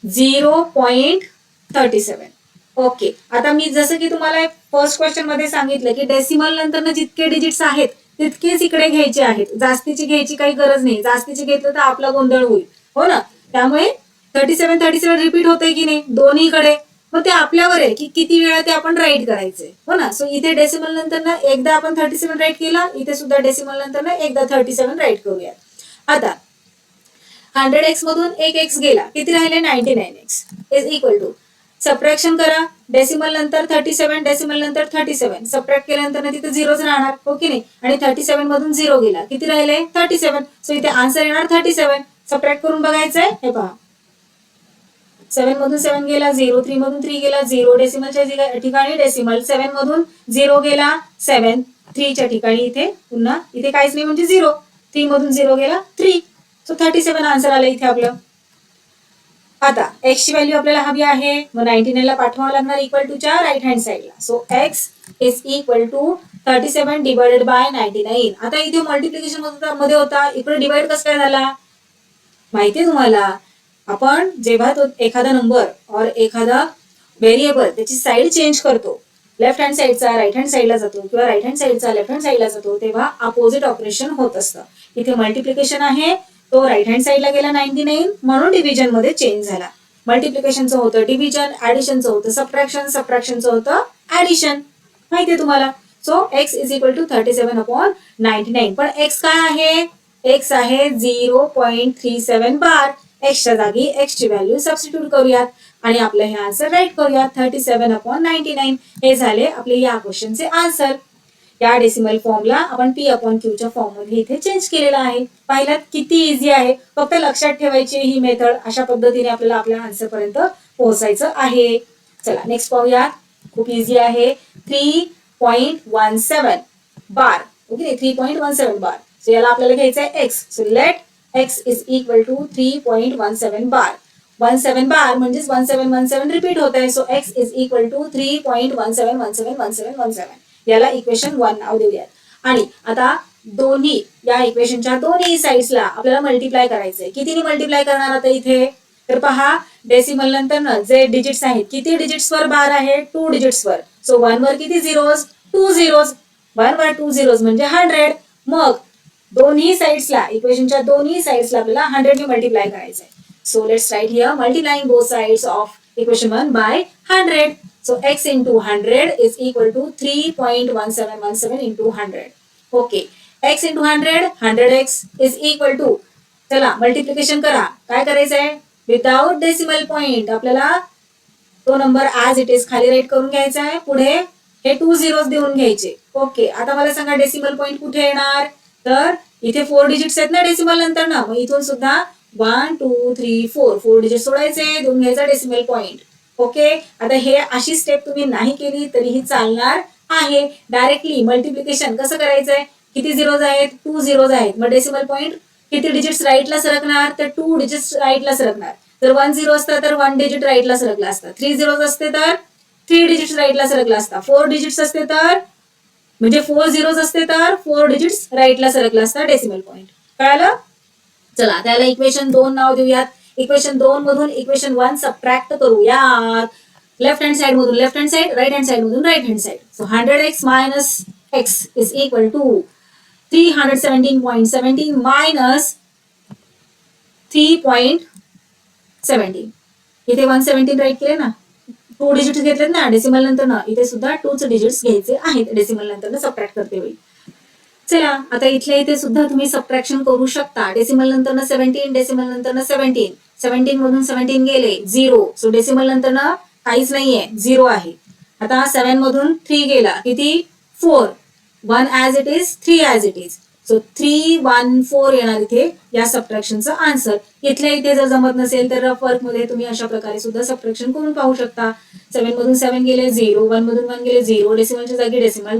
0.37. ओके. आता मी जसं की तुम्हाला फर्स्ट क्वेश्चन मध्ये सांगितलं की डेसिमल नंतर जितके डिजिट्स आहेत तितकेच इकडे घ्यायचे आहेत, जास्तीची घ्यायची काही गरज नाही. जास्तीची घेतलं तर आपला गोंधळ होईल, हो ना. त्यामुळे 37 रिपीट होतंय की नाही दोन्हीकडे, मग ते आपल्यावर आहे की किती वेळा ते आपण राईट करायचंय, हो ना. सो इथे डेसिमल नंतर एकदा आपण 37 राईट केला, इथे सुद्धा डेसिमल नंतर एकदा 37 राईट करूयात. आता 100x मधून एक x गेला, किती राहिले? 99x is equal to, subtraction करा. डेसिमल नंतर 37, डेसिमल नंतर 37, सबट्रॅक्ट केल्यानंतर तिथे झिरोच राहणार, हो की नाही. आणि 37 मधून 0 गेला, किती राहिले? 37. सो इथे आन्सर येणार 37. सबट्रॅक्ट करून बघायचंय. हे पहा, 7 मधून 7 गेला 0, 3 मधून 3 गेला 0, डेसिमलच्या ठिकाणी डेसिमल, 7 मधून 0 गेला 7, 3च्या ठिकाणी इथे पुन्हा इथे काहीच नाही म्हणजे 0, 3 मधून 0 गेला 3. सो 37 आन्सर आलं इथे आपलं. आता x ची व्हॅल्यू आपल्याला हवी आहे, मग 99 ला पाठवावं लागणार इक्वल टू च्या राईट हँड साईडला. So x is equal to 37 divided by 99. आता इथे मल्टिप्लिकेशन मध्ये होता, इकडे डिवाइड कसं काय झाला माहितीये तुम्हाला? आपण जेव्हा तो एखादा नंबर और एखादा व्हेरिएबल त्याची साईड चेंज करतो, लेफ्ट हँड साईडचा राईट हँड साईडला जातो किंवा राईट हँड साईडचा लेफ्ट हँड साईडला जातो, तेव्हा अपोजिट ऑपरेशन होत असतं. इथे मल्टिप्लिकेशन आहे, तो राईट हँड साईडला गेला 99 म्हणून डिव्हिजन मध्ये चेंज झाला. मल्टिप्लिकेशनचं होतं डिव्हिजन, ऍडिशनचं होतं सबट्रॅक्शन, सबट्रॅक्शनचं होतं ऍडिशन, माहितीये तुम्हाला. So x is equal to 37/99. पण x काय आहे? x आहे 0.37 बार. एक्सच्या जागी x ची व्हॅल्यू सबस्टिट्यूट करूयात आणि आपलं हे आन्सर राईट करूयात. 37/99 हे झाले आपले या क्वेश्चनचे आन्सर. या डेसिमल फॉर्मला आपण p/q च्या फॉर्म मध्ये इथे चेंज केलेला आहे. पाहिलात किती इझी आहे. फक्त लक्षात ठेवायची ही मेथड. अशा पद्धतीने आपल्याला आपल्या आन्सर पर्यंत पोहोचायचं आहे. चला नेक्स्ट पाहूया. खूप इझी आहे. 3.17 बार. ओके, 3.17 बार. सो याला आपल्याला घ्यायचं आहे x. So let x is equal to 3.17 bar. 17 bar म्हणजेच 1717 रिपीट होत आहे. So x is equal to 3.17171717. याला इक्वेशन 1 नाव देऊयात. आणि आता दोन्ही या इक्वेशनच्या दोन्ही साइड्सला आपल्याला मल्टिप्लाय करायचंय. कितीने मल्टिप्लाय करणार आता इथे? तर पहा, डेसिमल नंतर जे डिजिट्स आहेत, किती डिजिट्स वर बार आहे? 2 डिजिट्स वर. सो 1 वर किती झिरोज? 2 झिरोज. 1 वर 2 झिरोज म्हणजे 100. मग दोन्ही साइड्सला, इक्वेशनच्या दोन्ही साइड्सला आपल्याला 100 ने मल्टिप्लाय करायचंय. So let's write here multiplying both sides of equation 1 by 100. So x into 100 is equal to 3.1717 into 100. Okay. x into 100, 100x is equal to, चला मल्टिप्लिकेशन करा. काय करायचंय? विदाउट डेसिमल पॉइंट आपल्याला तो नंबर ऍज इट इज खाली right करून घ्यायचा आहे. पुढे हे 2 झिरोज देऊन घ्यायचे. ओके. आता मला सांगा डेसिमल पॉइंट कुठे येणार? तर इथे 4 डिजिट्स आहेत ना डेसिमल नंतर ना, मग इथून सुद्धा 1 2 3 4 डिजिट सोडायचे, देऊन घ्यायचा डेसिमल पॉइंट. ओके. आता हे अशी स्टेप तुम्ही नाही केली तरीही चालणार आहे. डायरेक्टली मल्टिप्लिकेशन कसं करायचंय? किती झिरोज आहेत? 2 झिरोज आहेत. मग डेसिमल पॉइंट किती डिजिट्स राईटला सरकणार? तर 2 डिजिट्स राईटला सरकणार. जर 1 झिरो असता तर 1 डिजिट राईटला सरकला असता. 3 झिरोज असते तर 3 डिजिट्स राईटला सरकला असता. 4 डिजिट्स असते तर म्हणजे 4 झिरोज असते तर 4 डिजिट्स राईटला सरकला असता डेसिमल पॉइंट. कळालं? चला त्याला इक्वेशन 2 नाव देऊयात. इक्वेशन 2 मधून इक्वेशन 1 सबट्रॅक्ट करूयात. लेफ्ट हँड साइड मधून left hand side, right hand side मधून right hand side. So 100x minus x is equal to 317.17 minus 3.17. इथे 117 राईट केले ना, 2 डिजिट्स घेतलेत ना डेसिमल नंतर ना, इथे सुद्धा 2च डिजिट्स घ्यायचे आहेत डेसिमल नंतर सबट्रॅक्ट करते वेळी. चला आता इथल्या इथे सुद्धा तुम्ही सबट्रॅक्शन करू शकता. डेसिमल नंतर 17, डेसिमल नंतर 17, 17 मधून 17 गेले 0, सो डेसिमल नंतर काहीच नाहीये, 0 आहे. आता 7 मधून 3 गेला, किती 4, 1 as it is, 3 as it is, so 314 येणार इथे या सबट्रॅक्शनचं आन्सर. इथल्या इथे जर जमत नसेल तर रफ वर्क मध्ये तुम्ही अशा प्रकारे सुद्धा सबट्रॅक्शन करून पाहू शकता. 7 मधून 7 गेले 0, 1 मधून 1 गेले 0, डेसिमलच्या जागी डेसिमल,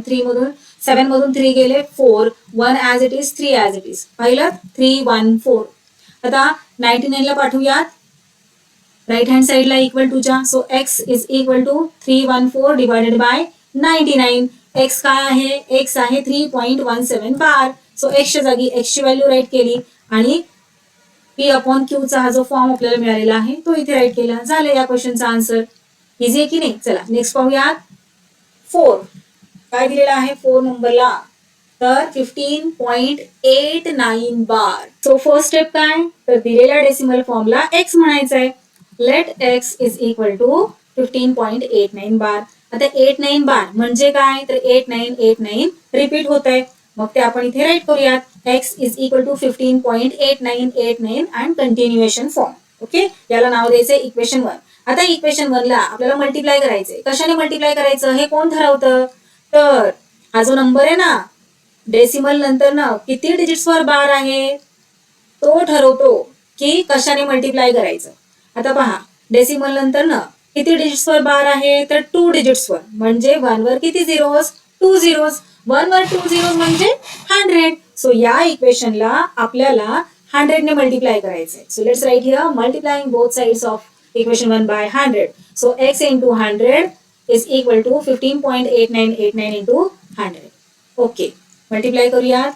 7 मधून 3 गेले 4, 1 as it is, 3 as it is, पाहिलं 314. आता 99 ला पाठवूयात राईट हँड साईडला इक्वल टूच्या, so x is equal to 314 divided by 99. x काय आहे, x आहे 3.17 बार, सो x च्या जागी x ची व्हॅल्यू राईट केली आणि p अपॉन q चा हा जो फॉर्म आपल्याला मिळालेला आहे तो इथे राईट केला. झालं या क्वेश्चनचा आन्सर. इझी आहे की नाही. चला नेक्स्ट पाहूयात. 4 काय दिलेला आहे 4 नंबरला, तर 15.89 बार. सो फर्स्ट स्टेप काय, तर दिलेल्या डेसिमल फॉर्मला x म्हणायचं आहे. Let x is equal to 15.89 bar. आता 89 बार म्हणजे काय, तर 8989 रिपीट होत आहे, मग ते आपण इथे राईट करूयात. x is equal to 15.8989 and continuation form. Okay, याला नाव द्यायचंय इक्वेशन 1. आता इक्वेशन 1 ला आपल्याला मल्टिप्लाय करायचंय. कशाने मल्टिप्लाय करायचं हे कोण ठरवतं, तर हा जो नंबर आहे ना डेसिमल नंतर ना किती डिजिट्स वर बार आहे तो ठरवतो की कशाने मल्टिप्लाय करायचं. आता पहा डेसिमल नंतर ना किती डिजिट्स वर बार आहे, तर 2 डिजिट्स वर, म्हणजे 1 वर किती झिरोज, 2 झिरोज, 1 वर 2 झिरोज म्हणजे 100. सो या इक्वेशनला आपल्याला 100 ने मल्टिप्लाय करायचंय. So let's write here multiplying both sides of equation 1 by 100. So x into 100 is equal to 15.8989 into 100. ओके, मल्टिप्लाय करूयात.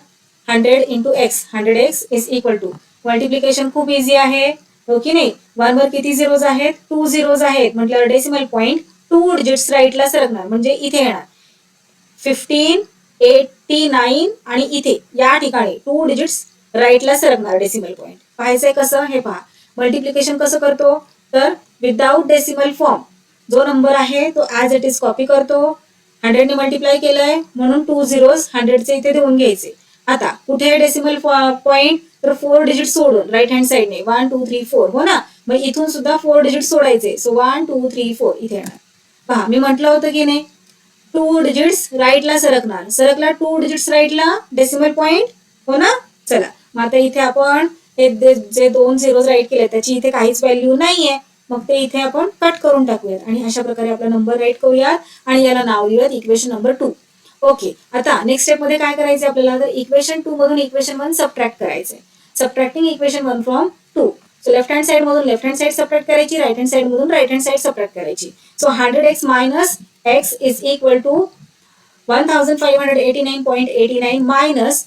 100 into x, 100x is equal to, multiplication खूप इझी आहे हो की नाही. 1 वर किती झिरोज आहेत, 2 झिरोज आहेत, म्हटल्यावर डेसिमल पॉइंट 2 डिजिट्स राईटला सरकणार, म्हणजे इथे येणार 1589 आणि इथे या ठिकाणी 2 डिजिट्स राईटला सरकणार डेसिमल पॉइंट. पाहायचंय कसं, हे पहा मल्टिप्लिकेशन कसं करतो, तर विदाउट डेसिमल फॉर्म जो नंबर आहे तो ऍज इट इज कॉपी करतो. 100 ने मल्टिप्लाय केलंय म्हणून 2 झिरोज 100 चे इथे देऊन घ्यायचे. आता कुठे डेसिमल पॉइंट, तर 4 डिजिट सोडून राईट हँड साईडने 1 2 3 4, हो ना, मग इथून सुद्धा 4 डिजिट सोडायचे. सो 1 2 3 4 इथे येणार. पहा मी म्हटलं होतं की नाही 2 डिजिट्स राईटला सरकणार, सरकला 2 डिजिट्स राईटला डेसिमल पॉइंट, हो ना. चला मग आता इथे आपण हे जे 2 झिरोज राईट केले त्याची इथे काहीच व्हॅल्यू नाहीये, मग ते इथे आपण कट करून टाकूयात आणि अशा प्रकारे आपला नंबर राईट करूयात आणि याला नाव देऊयात इक्वेशन नंबर 2. ओके, आता नेक्स्ट स्टेप मध्ये काय करायचं आपल्याला, तर इक्वेशन 2 मधून इक्वेशन 1 सबट्रॅक्ट करायचंय. Subtracting equation 1 from 2. So left hand side मधून लेफ्ट हँड साइड सबट्रॅक्ट करायची, राईट हँड साइड मधून राईट हँड साइड सबट्रॅक्ट करायची. So 100x minus x is equal to 1589.89 minus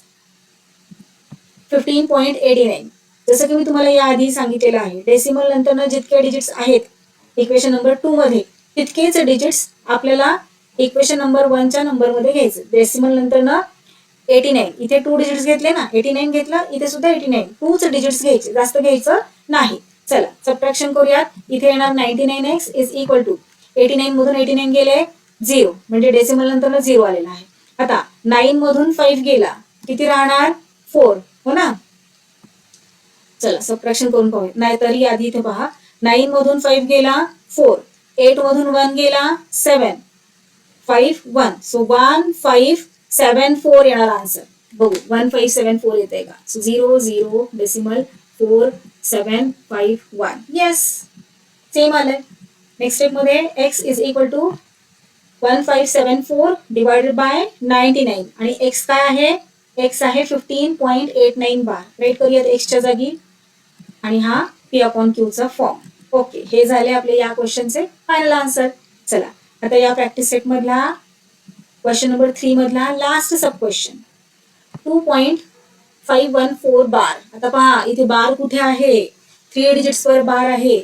15.89. जसं की मी तुम्हाला याआधी सांगितलेलं आहे, डेसिमल नंतर जितके डिजिट्स आहेत इक्वेशन नंबर 2 मध्ये तितकेच डिजिट्स आपल्याला इक्वेशन नंबर 1 च्या नंबर मध्ये घ्यायचं. डेसिमल नंतर 89, इथे 2 डिजिट्स घेतले ना, 89 घेतलं, इथे सुद्धा 89, 2च डिजिट्स घ्यायचे, जास्त घ्यायचं नाही. चला सबट्रॅक्शन करूयात. इथे येणार 99x इज इक्वल टू 89 मधून 89 गेले 0, म्हणजे डेसिमल नंतर 0 आलेला आहे. आता 9 मधून 5 गेला, किती राहणार 4, हो ना. चला सबट्रॅक्शन करून पाहूया. नाही तरी आधी इथे पहा 9 मधून 5 गेला 4, 8 मधून 1 गेला 7, 5 1, सो 1574 येणार आन्सर. बघू 1574 येते का. सो 0 0 डेसिमल 4 7 5 1, येस सेम आलंय. नेक्स्ट स्टेप मध्ये x is equal to 1574 divided by 99 आणि x काय आहे, x आहे 15.89 बार. राईट करूयात x च्या जागी आणि हा p अपॉन q चा फॉर्म. ओके, हे झाले आपले या क्वेश्चनचे फायनल आन्सर. चला आता या प्रॅक्टिस सेट मधला क्वेश्चन नंबर 3 मधला लास्ट सब क्वेश्चन 2.514 बार. आता पहा इथे बार कुठे आहे, 3 डिजिट्स वर बार आहे.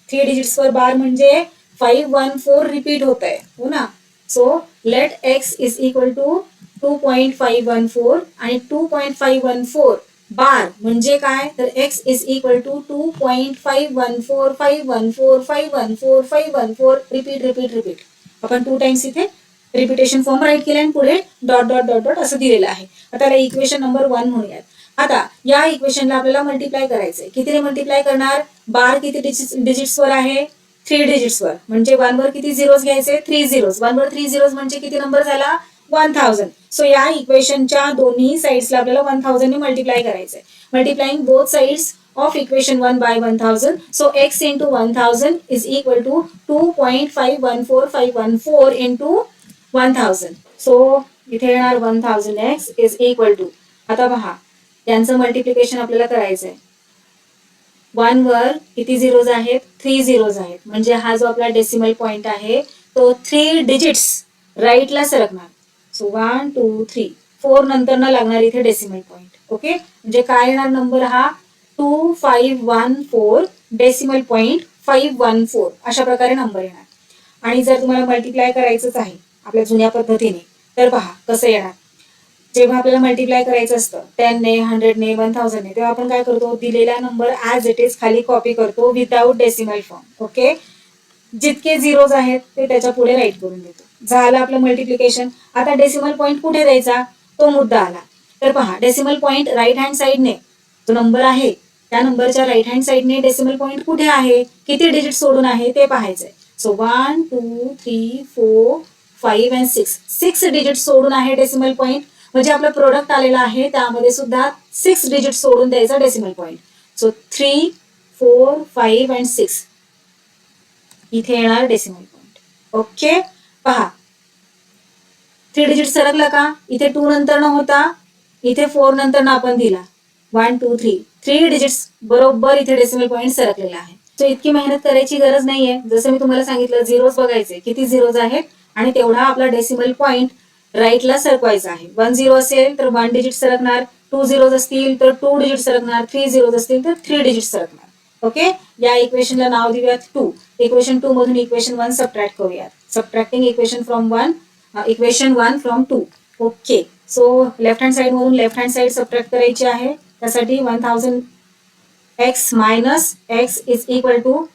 3 डिजिट्स वर बार म्हणजे 514 रिपीट होत आहे, हो ना. So let x is equal to 2.514 आणि 2.514 बार म्हणजे काय, तर x is equal to 2.514 514 514 514 repeat repeat repeat. आपण 2 टाइम्स इथे रिपिटेशन फॉर्म राईट केले आणि पुढे डॉट डॉट डॉट डॉट असं दिलेलं आहे. आता त्याला इक्वेशन नंबर 1 म्हणूयात. आता या इक्वेशनला आपल्याला मल्टिप्लाय करायचंय. कितीने मल्टिप्लाय करणार? बार किती डिजिट्सवर आहे? 3 डिजिट्सवर. म्हणजे 1 वर किती झिरोज घ्यायचे? 3 झिरोज. 1 वर 3 झिरोज म्हणजे किती नंबर झाला? 1000. सो या इक्वेशनच्या दोन्ही साइड्सला आपल्याला 1000 ने मल्टिप्लाय करायचंय. Multiplying both sides of equation 1 by 1000. So x into 1000 is equal to 2.514514 into 1000. So इथे येणार 1000x is equal to, आता पहा यांचं मल्टिप्लिकेशन आपल्याला करायचंय. 1 वर किती झिरोज आहेत? 3 झिरोज आहेत. म्हणजे हा जो आपला डेसिमल पॉइंट आहे तो 3 डिजिट्स राईटला सरकणार. सो 1 2 3 4 नंतर न लागणार इथे डेसिमल पॉइंट. ओके, म्हणजे काय येणार नंबर हा? 2514 डेसिमल पॉइंट 514 अशा प्रकारे नंबर येणार. आणि जर तुम्हाला मल्टिप्लाय करायचंच आहे आपल्या जुन्या पद्धतीने तर पहा कसं येणार. जेव्हा आपल्याला मल्टिप्लाय करायचं असतं 10 ने 100 ने 1000 ने, तेव्हा आपण काय करतो? दिलेला नंबर ऍज इट इज खाली कॉपी करतो विदाउट डेसिमल फॉर्म. ओके, जितके झिरोज आहेत ते त्याच्या पुढे राईट करून देतो. झालं आपलं मल्टिप्लिकेशन. आता डेसिमल पॉइंट कुठे द्यायचा तो मुद्दा आला. तर पहा डेसिमल पॉइंट राईट हँड साइडने जो नंबर आहे त्या नंबरच्या राईट हँड साइडने डेसिमल पॉइंट कुठे आहे, किती डिजिट सोडून आहे ते पाहायचंय. सो 1 2 3 4 5 अँड 6 डिजिट सोडून आहे डेसिमल पॉइंट. म्हणजे आपलं प्रोडक्ट आलेलं आहे त्यामध्ये सुद्धा 6 डिजिट सोडून द्यायचा डेसिमल पॉइंट. सो 3 4 5 अँड 6 इथे येणार डेसिमल पॉइंट. ओके, पहा 3 डिजिट सरकला का? इथे 2 नंतर न होता इथे 4 नंतर आपण दिला 1 2 3 डिजिट्स बरोबर इथे डेसिमल पॉइंट सरकलेला आहे. सो इतकी मेहनत करायची गरज नाहीये. जसं मी तुम्हाला सांगितलं झिरोज बघायचे किती झिरोज आहेत आणि तेवढा आपला डेसिमल पॉइंट राईटला सरकवायचा आहे. 1 झिरो असेल तर 1 डिजिट सरकणार, 2 झिरोज असतील तर 2 डिजिट सरकणार, 3 झिरोज असतील तर 3 डिजिट सरकणार. ओके, या इक्वेशनला नाव देऊयात 2. इक्वेशन 2 मधून इक्वेशन 1 सबट्रॅक्ट करूयात. Subtracting equation 1 from 2. Okay, so left hand side मधून लेफ्ट हँड साइड सबट्रॅक्ट करायची आहे. त्यासाठी 1000x minus x is equal to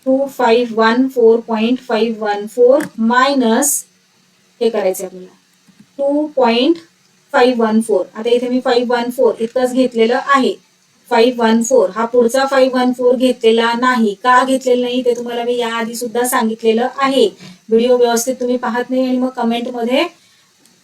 2514.514 minus हे करायचे आपल्याला 2.514. आता इथे मी 514 इतकंच घेतलेलं आहे. 514 हा पुढचा 514 घेतलेला नाही. का घेतलेला नाही ते तुम्हाला मी याआधी सुद्धा सांगितलेलं आहे. व्हिडिओ व्यवस्थित तुम्ही पाहत नाही आणि मग कमेंटमध्ये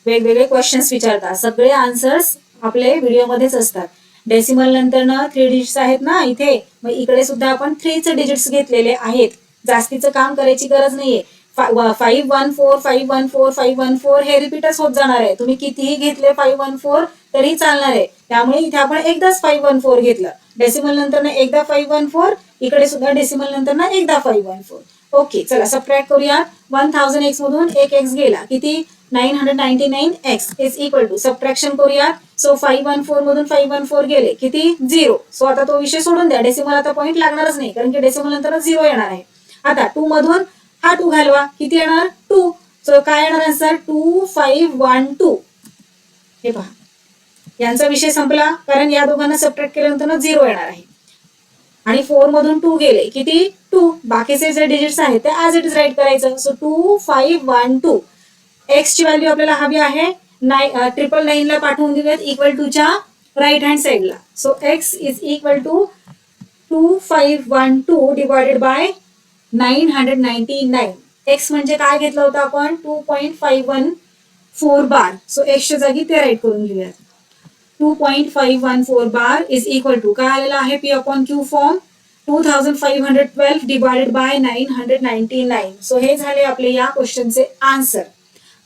वेगवेगळे क्वेश्चन्स विचारता. सगळे आन्सर्स आपले व्हिडिओमध्येच असतात. डेसिमल नंतर ना 3 डिजिट्स आहेत ना इथे, मग इकडे सुद्धा आपण 3च डिजिट्स घेतलेले आहेत. जास्तीचं काम करायची गरज नाहीये. 514 514 514 हे रिपीटच होत जाणार आहे. तुम्ही कितीही घेतले 514 तरी चालणार आहे. त्यामुळे इथे आपण एकदाच 514 घेतलं. डेसिमल नंतर ना एकदा 514, इकडे सुद्धा डेसिमल नंतर ना एकदा 514. ओके, चला सबट्रॅक्ट करूया. 1000x मधून एक x गेला, किती? 999x is equal to subtraction करूया. सो 514 मधून 514 गेले, किती? 0. सो आता तो विषय सोडून द्या. डेसिमल आता पॉइंट लागणारच नाही कारण की डेसिमल नंतर 0 येणार आहे. आता 2 मधून हा 2 घालवा, किती येणार? 2. सो काय येणार आन्सर? 2512. हे पहा यांचा विषय संपला कारण या दोघांना सबट्रॅक्ट केल्यानंतर 0 येणार आहे. आणि 4 मधून 2 गेले, किती? 2. बाकीचे जे डिजिट्स आहेत ते ऍज इट इज राईट करायचं. सो 2512. एक्स ची व्हॅल्यू आपल्याला हवी आहे 999 ला पाठवून देऊयात इक्वल टू च्या राईट हँड साइडला. So x is equal to 2512 divided by 999. X म्हणजे काय घेतलं होतं आपण? 2.514 बार. सो एक्सच्या जागी ते राईट करून घेऊयात. 2.514 बार इज इक्वल टू काय आलेला आहे P upon Q form 2512 divided by 999. So हे झाले आपले या क्वेश्चनचे आन्सर.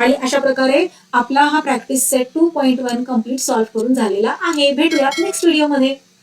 आणि अशा प्रकारे आपला हा प्रॅक्टिस सेट 2.1 कम्प्लीट सॉल्व्ह करून झालेला आहे. भेटूयात नेक्स्ट व्हिडिओमध्ये.